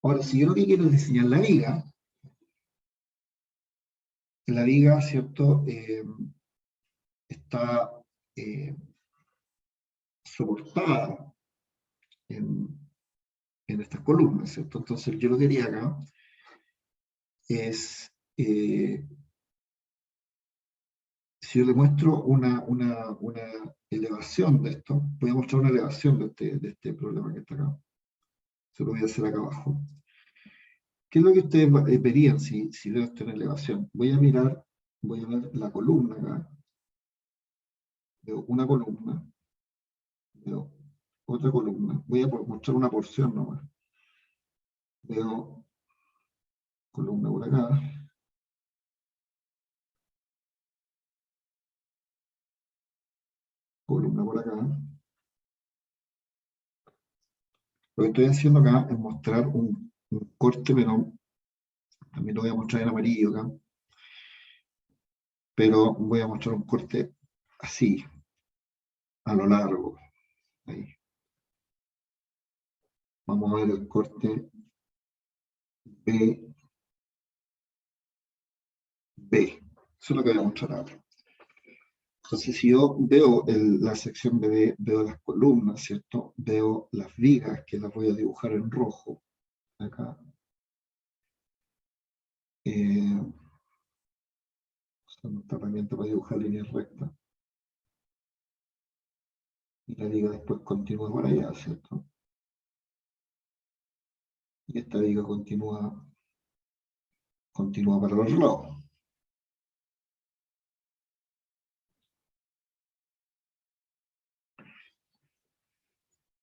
Ahora, si yo lo que quiero es diseñar la viga, ¿cierto? Está soportada en estas columnas, ¿cierto? Entonces yo lo que haría acá es, si yo le muestro una elevación de esto, voy a mostrar una elevación de este problema que está acá. Se lo voy a hacer acá abajo. ¿Qué es lo que ustedes verían si veo esto en elevación? Voy a ver la columna acá. Veo una columna. Veo otra columna. Voy a mostrar una porción nomás. Veo columna por acá. Columna por acá. Lo que estoy haciendo acá es mostrar un corte, pero también lo voy a mostrar en amarillo acá. Pero voy a mostrar un corte así, a lo largo. Ahí. Vamos a ver el corte B. Eso es lo que voy a mostrar ahora. Entonces, si yo veo la sección B, veo las columnas, ¿cierto? Veo las vigas, que las voy a dibujar en rojo. Acá. Usando esta herramienta para dibujar líneas rectas. Y la viga después continúa por allá, ¿cierto? Y esta viga continúa para el otro lado.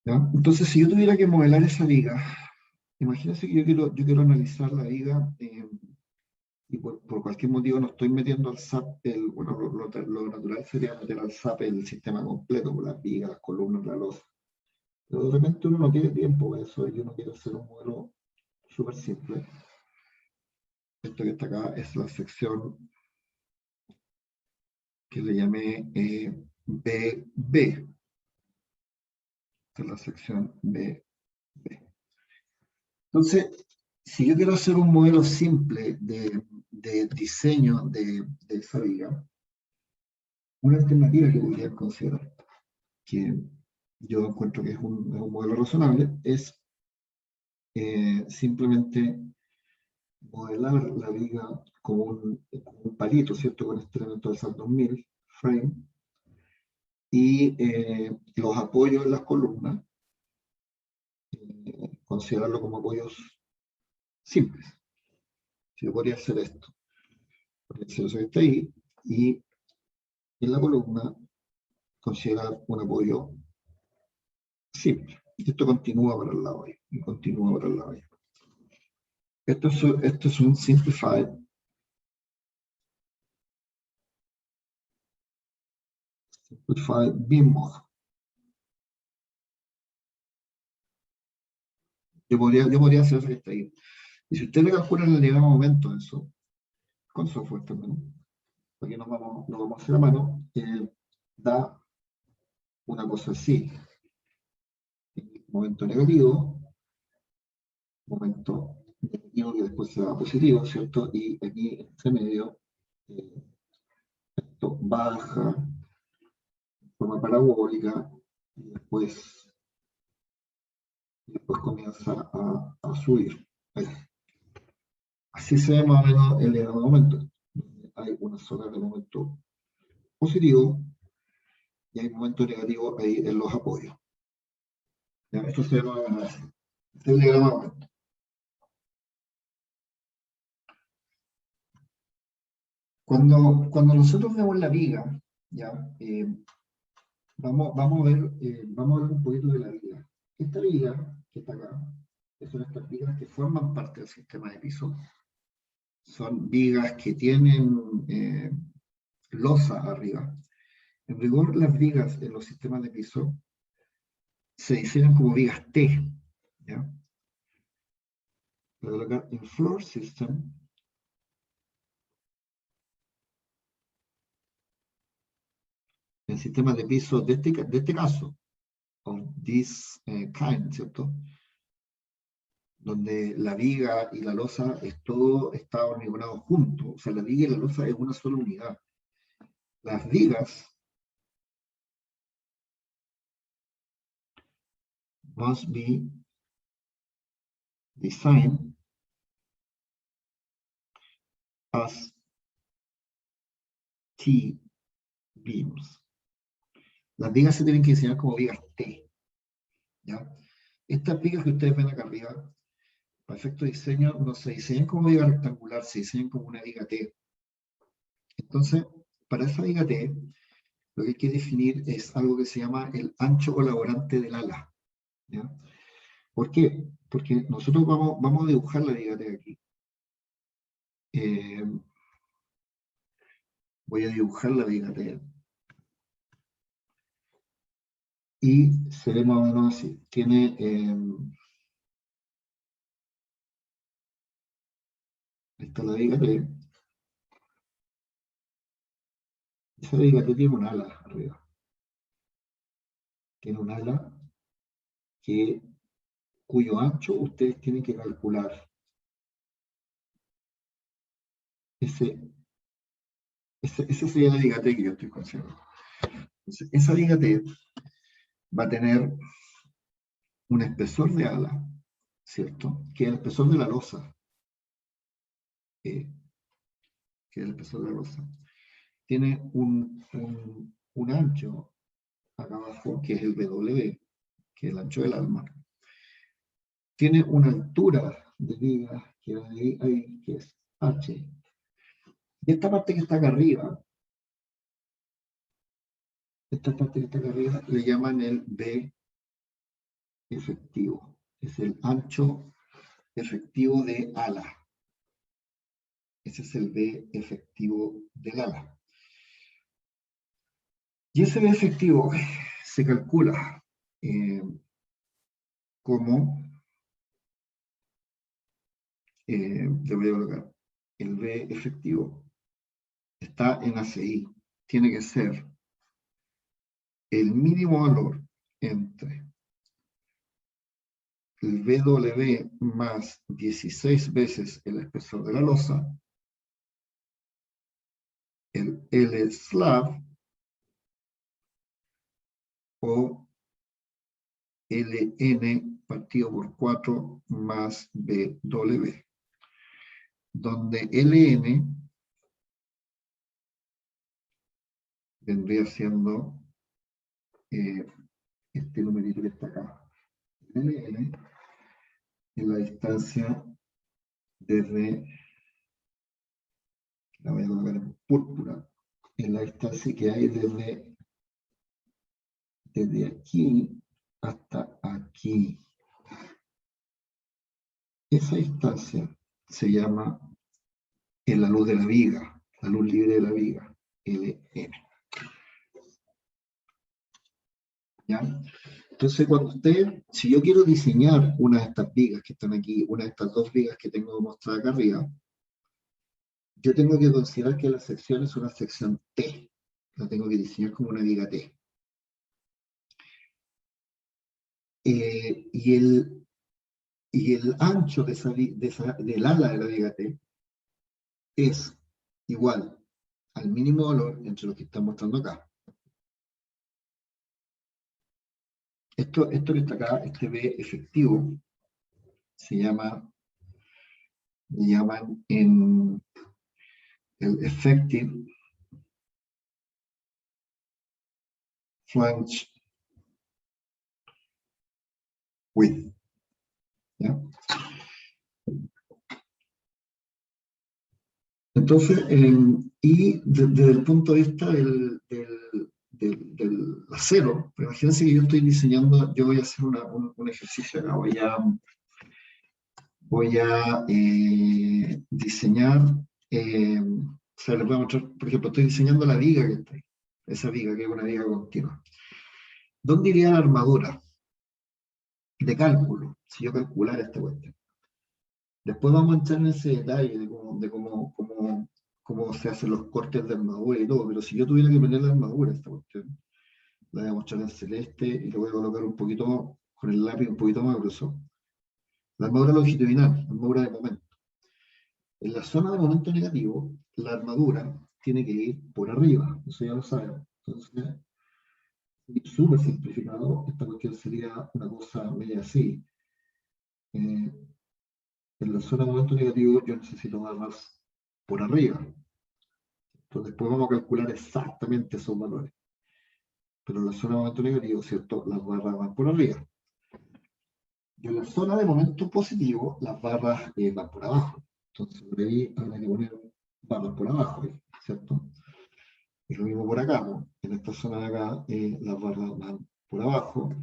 ¿Ya? Entonces, si yo tuviera que modelar esa viga, imagínense que yo quiero analizar la viga y por cualquier motivo no estoy metiendo al SAP, bueno, lo natural sería meter al SAP el sistema completo, con las vigas, las columnas, la losa. Pero de repente uno no tiene tiempo para eso y uno quiere hacer un modelo súper simple. Esto que está acá es la sección que le llamé BB. Esta es la sección BB. Entonces, si yo quiero hacer un modelo simple de diseño de esa viga, una alternativa que podría considerar, que yo encuentro que es un modelo razonable, es simplemente modelar la viga como un palito, ¿cierto? Con este elemento del SAT 2000, frame, y los apoyos en las columnas, considerarlo como apoyos simples. Si yo podría hacer esto, podría hacer eso que está ahí, y en la columna considerar un apoyo simple. Y esto continúa para el lado ahí, y continúa para el lado ahí. Esto es un simplified Spotify beam mode. Yo podría hacer eso que está ahí. Y si usted le calcula en el nivel de momento eso, con software también, porque no vamos a hacer a mano, da una cosa así. Momento negativo que después se va a positivo, ¿cierto? Y aquí entre medio, esto baja de forma parabólica y después comienza a subir. Ahí. Así se ve más o menos el momento. Hay una zona de momento positivo y hay momento negativo ahí en los apoyos. ¿Ya? Esto se llama así. Este es el diagrama de momento. Cuando nosotros vemos la viga, ¿ya? Vamos a ver un poquito de la viga. Esta viga que está acá, que son estas vigas que forman parte del sistema de piso, son vigas que tienen losa arriba. En rigor, las vigas en los sistemas de piso se diseñan como vigas T, ¿ya? Pero acá en floor system, en sistemas de piso de este caso, of this kind, ¿cierto? Donde la viga y la losa todo está hormigonado junto, o sea, la viga y la losa es una sola unidad. Las vigas must be designed as T-beams. Las vigas se tienen que diseñar como vigas T, ¿ya? Estas vigas que ustedes ven acá arriba, para efecto de diseño, no se diseñan como viga rectangular, se diseñan como una viga T. Entonces, para esa viga T, lo que hay que definir es algo que se llama el ancho colaborante del ala, ¿ya? ¿Por qué? Porque nosotros vamos a dibujar la viga T aquí. Voy a dibujar la viga T. Y se ve más o menos así. Tiene esta es la viga T. Esa viga T tiene un ala arriba. Tiene un ala cuyo ancho ustedes tienen que calcular. Ese sería la viga T que yo estoy considerando. Entonces, esa viga T va a tener un espesor de ala, ¿cierto? Que es el espesor de la losa. Que es el espesor de la losa. Tiene un ancho acá abajo, que es el BW, que es el ancho del alma. Tiene una altura de viga, que ahí, que es H. Y esta parte que está acá arriba, le llaman el B efectivo. Es el ancho efectivo de ala. Ese es el B efectivo del ala. Y ese B efectivo se calcula como, le voy a colocar, el B efectivo está en ACI. Tiene que ser el mínimo valor entre el BW más 16 veces el espesor de la losa, el L slab o Ln partido por 4 más BW, donde Ln vendría siendo este numerito que está acá. Ln en la distancia desde, la voy a colocar en púrpura, en la distancia que hay desde aquí hasta aquí. Esa distancia se llama la luz de la viga, la luz libre de la viga, Ln. ¿ya? Entonces, si yo quiero diseñar una de estas vigas que están aquí, una de estas dos vigas que tengo mostrada acá arriba, yo tengo que considerar que la sección es una sección T. La tengo que diseñar como una viga T. Y el ancho del ala de la viga T es igual al mínimo valor entre lo que está mostrando acá. Esto que está acá, este B efectivo, le llaman en el effective flange width. ¿Ya? Entonces, y desde el punto de vista del acero, imagínense que yo estoy diseñando, yo voy a hacer un ejercicio acá, voy a diseñar, o sea, les voy a mostrar, por ejemplo, estoy diseñando la viga que está ahí, esa viga que es una viga continua. ¿Dónde iría la armadura de cálculo, si yo calculara esta cuestión? Después vamos a entrar en ese detalle de cómo se hacen los cortes de armadura y todo, pero si yo tuviera que poner la armadura, esta cuestión, la voy a mostrar en celeste y lo voy a colocar un poquito, con el lápiz un poquito más grueso. La armadura longitudinal, la armadura de momento. En la zona de momento negativo, la armadura tiene que ir por arriba, eso ya lo saben. Entonces, súper simplificado, esta cuestión sería una cosa media así. En la zona de momento negativo yo necesito barras por arriba. Entonces después vamos a calcular exactamente esos valores. Pero en la zona de momento negativo, ¿cierto? Las barras van por arriba. Y en la zona de momento positivo, las barras van por abajo. Entonces por ahí habrá que poner barras por abajo, ¿cierto? Y lo mismo por acá, ¿no? En esta zona de acá, las barras van por abajo.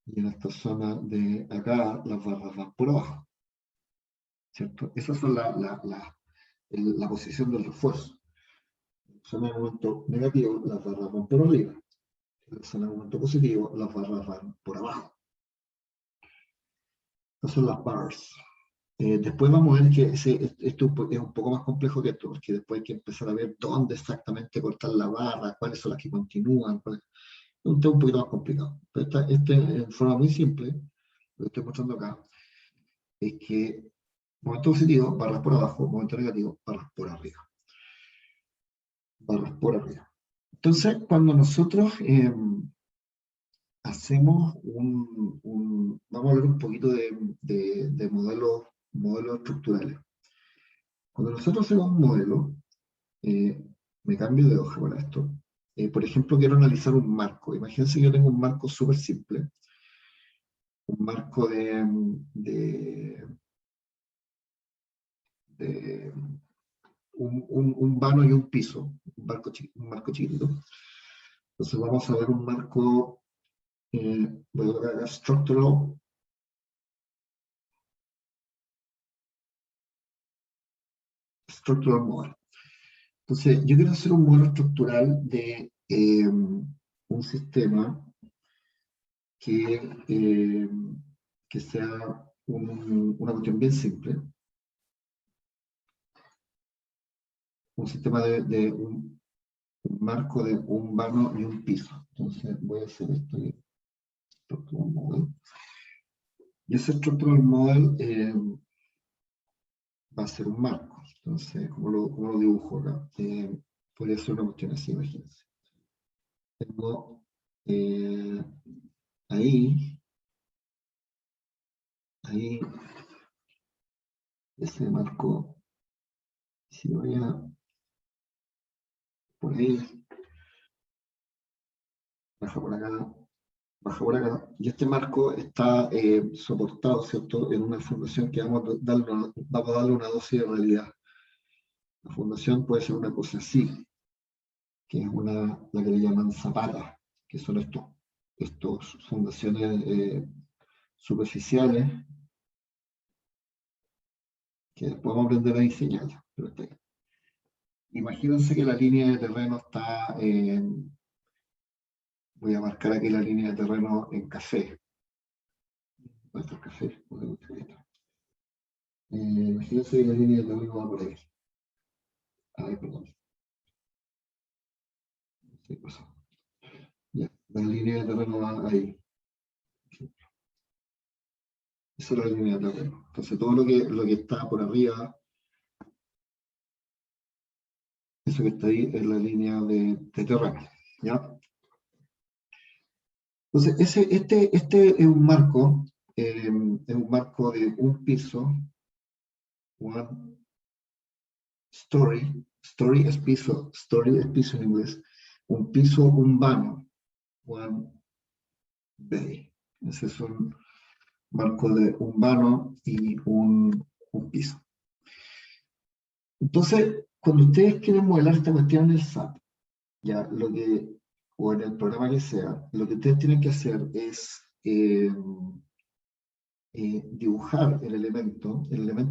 Y en esta zona de acá, las barras van por abajo. ¿Cierto? Esas son la posición del refuerzo. En la zona de momento negativo, las barras van por arriba. En la zona de momento positivo, las barras van por abajo. Esas son las bars. Después vamos a ver que esto es un poco más complejo que esto, porque después hay que empezar a ver dónde exactamente cortar la barra, cuáles son las que continúan. Es un tema un poquito más complicado. Pero en forma muy simple, lo que estoy mostrando acá, es que momento positivo, barras por abajo, momento negativo, barras por arriba. Barras por arriba. Entonces, cuando nosotros hacemos vamos a hablar un poquito de modelos estructurales. Cuando nosotros hacemos un modelo, me cambio de hoja para esto. Por ejemplo, quiero analizar un marco. Imagínense que yo tengo un marco súper simple. Un marco un vano y un piso. Un marco chiquitito. Entonces vamos a ver un marco, voy a colocar acá structural model. Entonces, yo quiero hacer un modelo estructural de un sistema que sea una cuestión bien simple. Un sistema de un marco de un vano y un piso. Entonces, voy a hacer esto aquí. Structural model. Y ese structural model va a ser un marco. Entonces, ¿cómo lo dibujo acá? Podría ser una cuestión así, imagínense. Tengo ahí, ese marco, si voy a, por ahí, baja por acá, baja por acá, y este marco está soportado, ¿cierto?, en una fundación que vamos a darle una dosis de realidad. La fundación puede ser una cosa así, que es la que le llaman zapatas, que son estos fundaciones superficiales, que después vamos a aprender a diseñar. Pero imagínense que la línea de terreno está Voy a marcar aquí la línea de terreno en café. ¿Dónde está el café? Imagínense que la línea de terreno va por ahí. Ay, perdón. ¿Qué pasó? Ya, la línea de terreno va ahí. Esa es la línea de terreno. Entonces, todo lo que está por arriba, eso que está ahí es la línea de terreno. ¿Ya? Entonces, este es un marco de un piso, one story es piso, story es piso en inglés, un piso, un vano, one bay. Ese es un marco de un vano y un piso. Entonces, cuando ustedes quieren modelar esta cuestión en el SAP, ya o en el programa que sea, lo que ustedes tienen que hacer es dibujar el elemento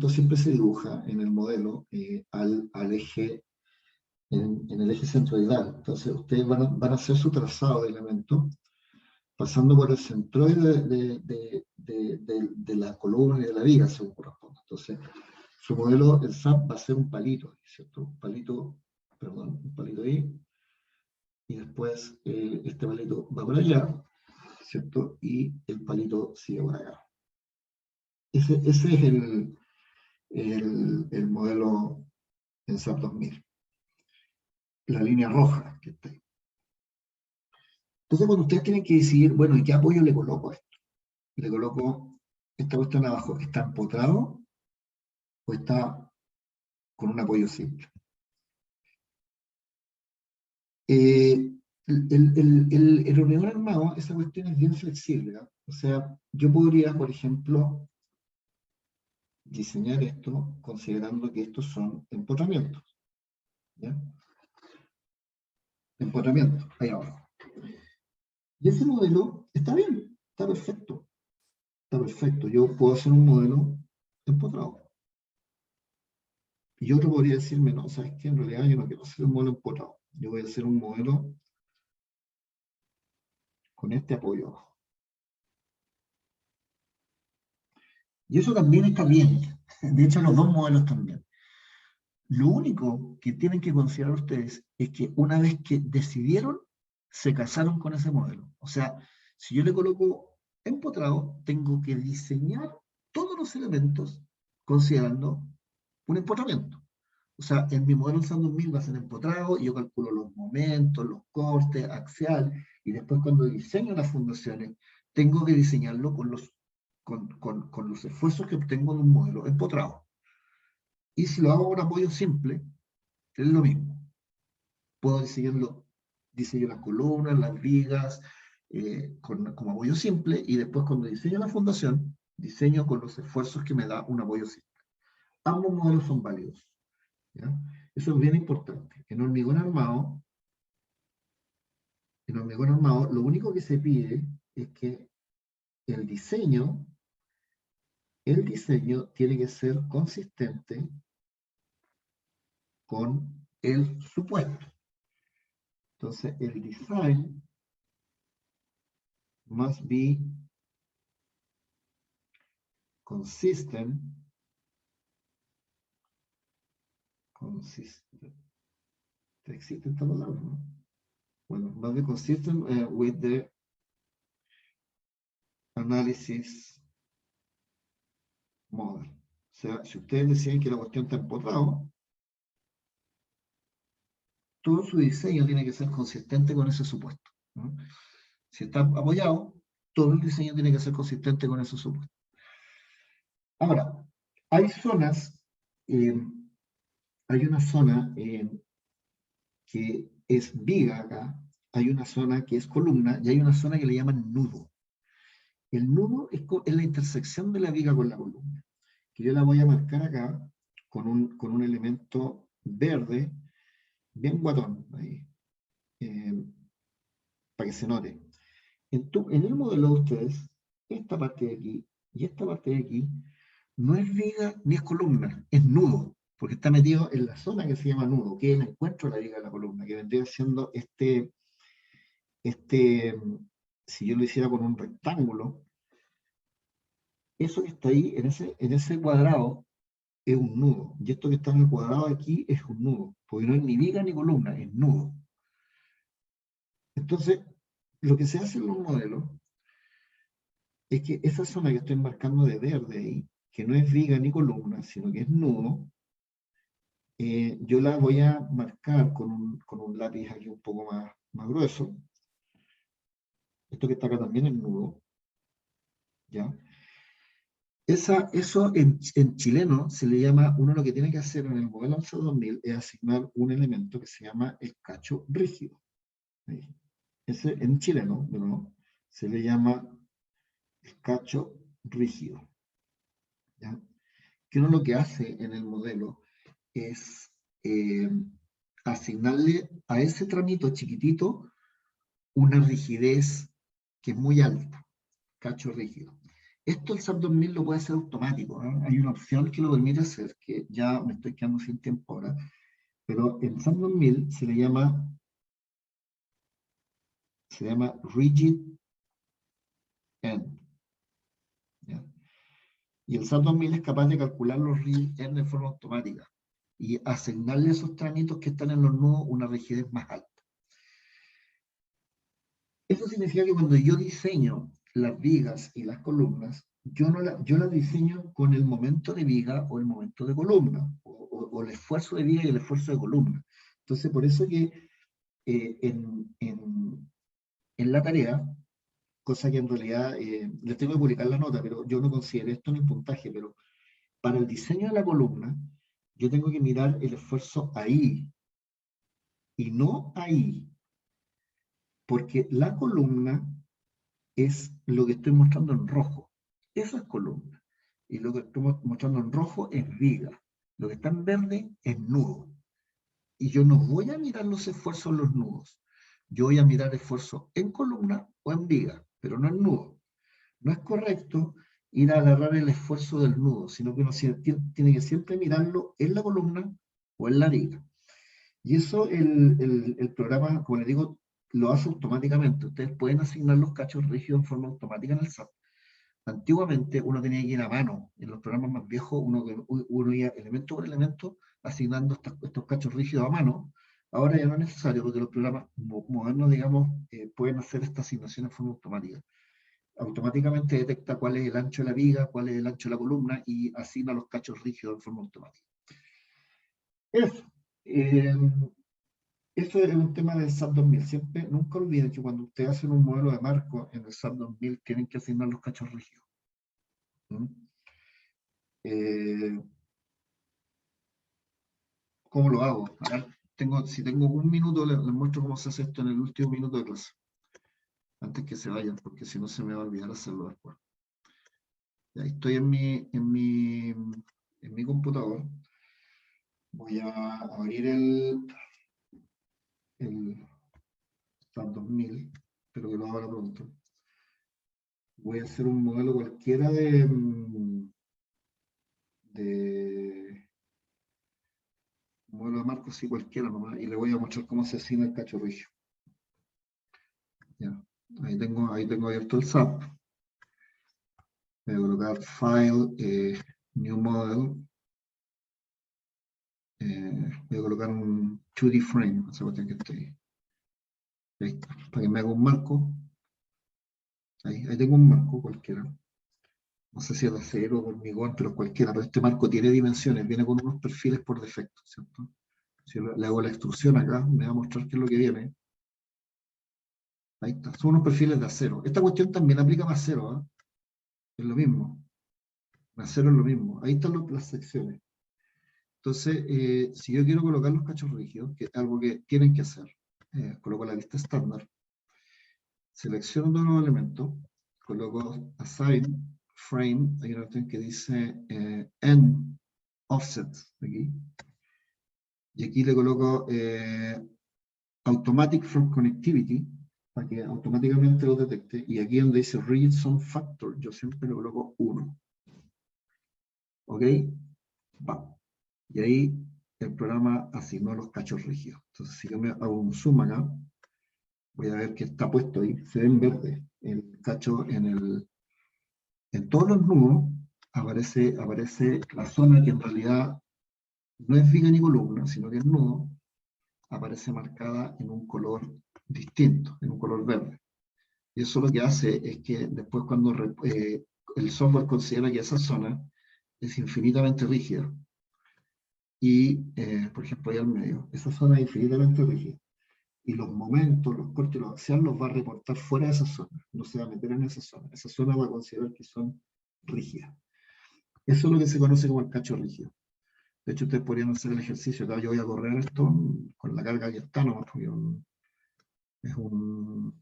siempre se dibuja en el modelo al eje, en el eje centroidal. Entonces ustedes van a hacer su trazado de elemento pasando por el centroide de la columna y de la viga, según corresponde. Entonces, su modelo, el SAP, va a ser un palito, ¿cierto? Un palito ahí, y después este palito va por allá, ¿cierto? Y el palito sigue por acá. Ese es el modelo en SAP 2000. La línea roja que está ahí. Entonces, cuando ustedes tienen que decidir, bueno, ¿y qué apoyo le coloco a esto? Le coloco esta cuestión abajo, ¿está empotrado o está con un apoyo simple? El hormigón armado, esa cuestión es bien flexible, ¿no? O sea, yo podría, por ejemplo, diseñar esto considerando que estos son empotramientos, ¿ya? Empotramientos, ahí abajo. Y ese modelo está bien, está perfecto. Está perfecto. Yo puedo hacer un modelo empotrado. Y otro podría decirme, no, ¿sabes qué? En realidad yo no quiero hacer un modelo empotrado. Yo voy a hacer un modelo con este apoyo abajo. Y eso también está bien. De hecho, los dos modelos también. Lo único que tienen que considerar ustedes es que una vez que decidieron, se casaron con ese modelo. O sea, si yo le coloco empotrado, tengo que diseñar todos los elementos considerando un empotramiento. O sea, en mi modelo SAM 2000 va a ser empotrado, y yo calculo los momentos, los cortes, axial, y después cuando diseño las fundaciones, tengo que diseñarlo con los esfuerzos que obtengo de un modelo empotrado. Y si lo hago con apoyo simple, es lo mismo. Puedo diseño las columnas, las vigas, como apoyo simple, y después cuando diseño la fundación, diseño con los esfuerzos que me da un apoyo simple. Ambos modelos son válidos, ¿ya? Eso es bien importante. En hormigón armado, lo único que se pide es que el diseño tiene que ser consistente con el supuesto. Entonces, el design must be consistent existe esta palabra, ¿no? Bueno, must be consistent with the analysis model. O sea, si ustedes deciden que la cuestión está empotrado, todo su diseño tiene que ser consistente con ese supuesto, ¿no? Si está apoyado, todo el diseño tiene que ser consistente con ese supuesto. Ahora, hay zonas, hay una zona que es viga acá, hay una zona que es columna, y hay una zona que le llaman nudo. El nudo es la intersección de la viga con la columna, que yo la voy a marcar acá con un elemento verde, bien guatón, ahí, para que se note. En el modelo de ustedes, esta parte de aquí y esta parte de aquí no es viga ni es columna, es nudo, porque está metido en la zona que se llama nudo, que es el encuentro de la viga de la columna, que vendría siendo si yo lo hiciera con un rectángulo, eso que está ahí, en ese cuadrado, es un nudo. Y esto que está en el cuadrado aquí es un nudo, porque no es ni viga ni columna, es nudo. Entonces, lo que se hace en los modelos es que esa zona que estoy marcando de verde ahí, que no es viga ni columna, sino que es nudo, yo la voy a marcar con un lápiz aquí un poco más grueso. Esto que está acá también es nudo, ¿ya? Eso en chileno se le llama, uno lo que tiene que hacer en el modelo ANSYS 2000 es asignar un elemento que se llama el cacho rígido. Ahí. Ese en chileno, de nuevo, se le llama el cacho rígido, ¿ya? Que uno lo que hace en el modelo es asignarle a ese tramito chiquitito una rigidez que es muy alta, cacho rígido. Esto el SAP 2000 lo puede hacer automático, ¿eh? Hay una opción que lo permite hacer, que ya me estoy quedando sin tiempo ahora, pero en SAP 2000 se llama Rigid End, ¿ya? Y el SAP 2000 es capaz de calcular los Rigid End de forma automática y asignarle a esos tramitos que están en los nudos una rigidez más alta. Eso significa que cuando yo diseño las vigas y las columnas, yo las diseño con el momento de viga o el momento de columna, o el esfuerzo de viga y el esfuerzo de columna. Entonces, por eso que en la tarea, cosa que en realidad les tengo que publicar la nota, pero yo no considero esto en el puntaje, pero para el diseño de la columna, yo tengo que mirar el esfuerzo ahí y no ahí, porque la columna es lo que estoy mostrando en rojo. Eso es columna. Y lo que estoy mostrando en rojo es viga. Lo que está en verde es nudo. Y yo no voy a mirar los esfuerzos en los nudos. Yo voy a mirar esfuerzo en columna o en viga, pero no en nudo. No es correcto ir a agarrar el esfuerzo del nudo, sino que uno tiene que siempre mirarlo en la columna o en la viga. Y eso el programa, como les digo, lo hace automáticamente. Ustedes pueden asignar los cachos rígidos en forma automática en el SAP. Antiguamente uno tenía que ir a mano. En los programas más viejos uno iba elemento por elemento asignando estos cachos rígidos a mano. Ahora ya no es necesario porque los programas modernos, digamos, pueden hacer esta asignación en forma automática. Automáticamente detecta cuál es el ancho de la viga, cuál es el ancho de la columna y asigna los cachos rígidos en forma automática. Eso. Eso es un tema del SAP 2000. Siempre, nunca olviden que cuando ustedes hacen un modelo de marco en el SAP 2000 tienen que asignar los cachos rígidos. ¿Mm? ¿Cómo lo hago? A ver, si tengo un minuto, les muestro cómo se hace esto en el último minuto de clase. Antes que se vayan, porque si no se me va a olvidar hacerlo después. Ya estoy en mi computador. Voy a abrir el SAP 2000. Espero que lo abra pronto. Voy a hacer un modelo cualquiera de modelo de marco, sí, cualquiera nomás, y le voy a mostrar cómo se asigna el cacho rígido. Ya, ahí tengo abierto el SAP. Voy a colocar File, New Model. Voy a colocar un 2D Frame, esa cuestión que está ahí. Ahí está, para que me haga un marco. Ahí tengo un marco cualquiera. No sé si es de acero o hormigón, pero cualquiera. Pero este marco tiene dimensiones, viene con unos perfiles por defecto, ¿cierto? Si le hago la extrusión acá, me va a mostrar qué es lo que viene. Ahí está, son unos perfiles de acero. Esta cuestión también aplica para acero, ¿eh? Es lo mismo. Acero es lo mismo. Ahí están las secciones. Entonces, si yo quiero colocar los cachos rígidos, que es algo que tienen que hacer, coloco la lista estándar, selecciono todos los elementos, coloco Assign, Frame, hay una opción que dice End Offset, aquí. Y aquí le coloco Automatic from Connectivity, para que automáticamente lo detecte. Y aquí donde dice Rigid Zone Factor, yo siempre le coloco 1. ¿Ok? Va. Y ahí el programa asignó los cachos rígidos. Entonces, si yo me hago un zoom acá, voy a ver que está puesto ahí, se ve en verde, el cacho en todos los nudos aparece la zona que en realidad no es viga ni columna, sino que es nudo, aparece marcada en un color distinto, en un color verde. Y eso lo que hace es que después cuando el software considera que esa zona es infinitamente rígida, y por ejemplo ahí al medio, esa zona es infinitamente rígida, y los momentos, los cortes y los axiales los va a reportar fuera de esa zona, no se va a meter en esa zona va a considerar que son rígidas. Eso es lo que se conoce como el cacho rígido. De hecho, ustedes podrían hacer el ejercicio. Acá yo voy a correr esto con la carga que está, nomás, porque es un...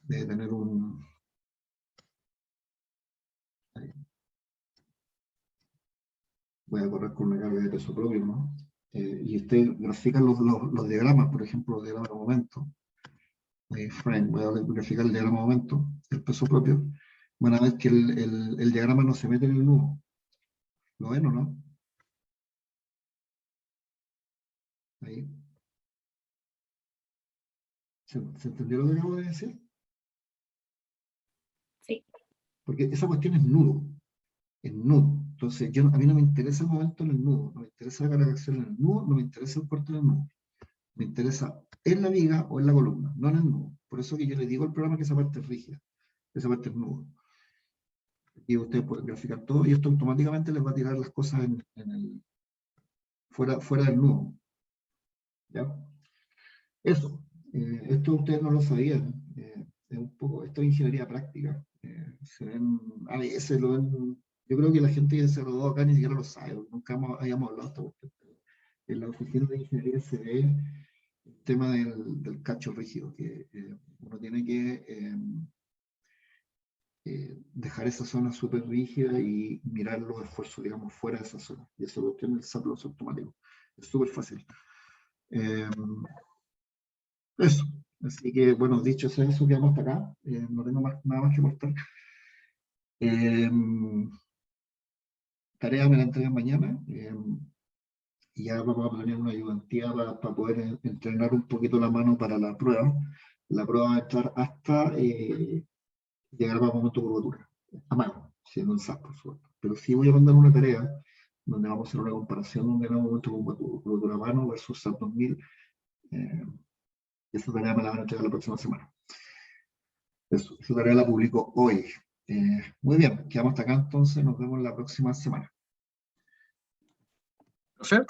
debe tener un... ahí. Voy a correr con una carga de peso propio, ¿no? Y ustedes grafican los diagramas, por ejemplo, los diagramas de momento. Frame, voy a graficar el diagrama de momento, el peso propio. Van a ver que el diagrama no se mete en el nudo. ¿Lo ven o no? Ahí. ¿Se entendió lo que acabo de decir? Sí. Porque esa cuestión es nudo. El nudo. Entonces, a mí no me interesa el momento en el nudo, no me interesa la caracterización en el nudo, no me interesa el corte en el nudo. Me interesa en la viga o en la columna, no en el nudo. Por eso que yo le digo al programa que esa parte es rígida, esa parte es nudo. Y ustedes pueden graficar todo y esto automáticamente les va a tirar las cosas fuera del nudo. ¿Ya? Eso. Esto ustedes no lo sabían. Es un poco, esto es ingeniería práctica. A veces lo ven. Yo creo que la gente que se rodó acá ni siquiera lo sabe, nunca hayamos hablado de esta cuestión. En la oficina de ingeniería se ve el tema del cacho rígido, que uno tiene que dejar esa zona súper rígida y mirar los esfuerzos, digamos, fuera de esa zona. Y eso lo tiene el SAP los automático. Es súper fácil. Eh, eso. Así que, bueno, dicho sea eso, quedamos hasta acá. No tengo nada más que mostrar. Tarea me la entregan mañana. Y ya vamos a planear una ayudantía para poder entrenar un poquito la mano para la prueba. La prueba va a estar hasta llegar a momento de curvatura, a mano, siendo un SAP, por supuesto. Pero sí voy a mandar una tarea donde vamos a hacer una comparación donde el momento de curvatura a mano versus SAP 2000. Y esa tarea me la van a entregar la próxima semana. Esa tarea la publico hoy. Muy bien, quedamos hasta acá entonces, nos vemos la próxima semana. ¿Profe?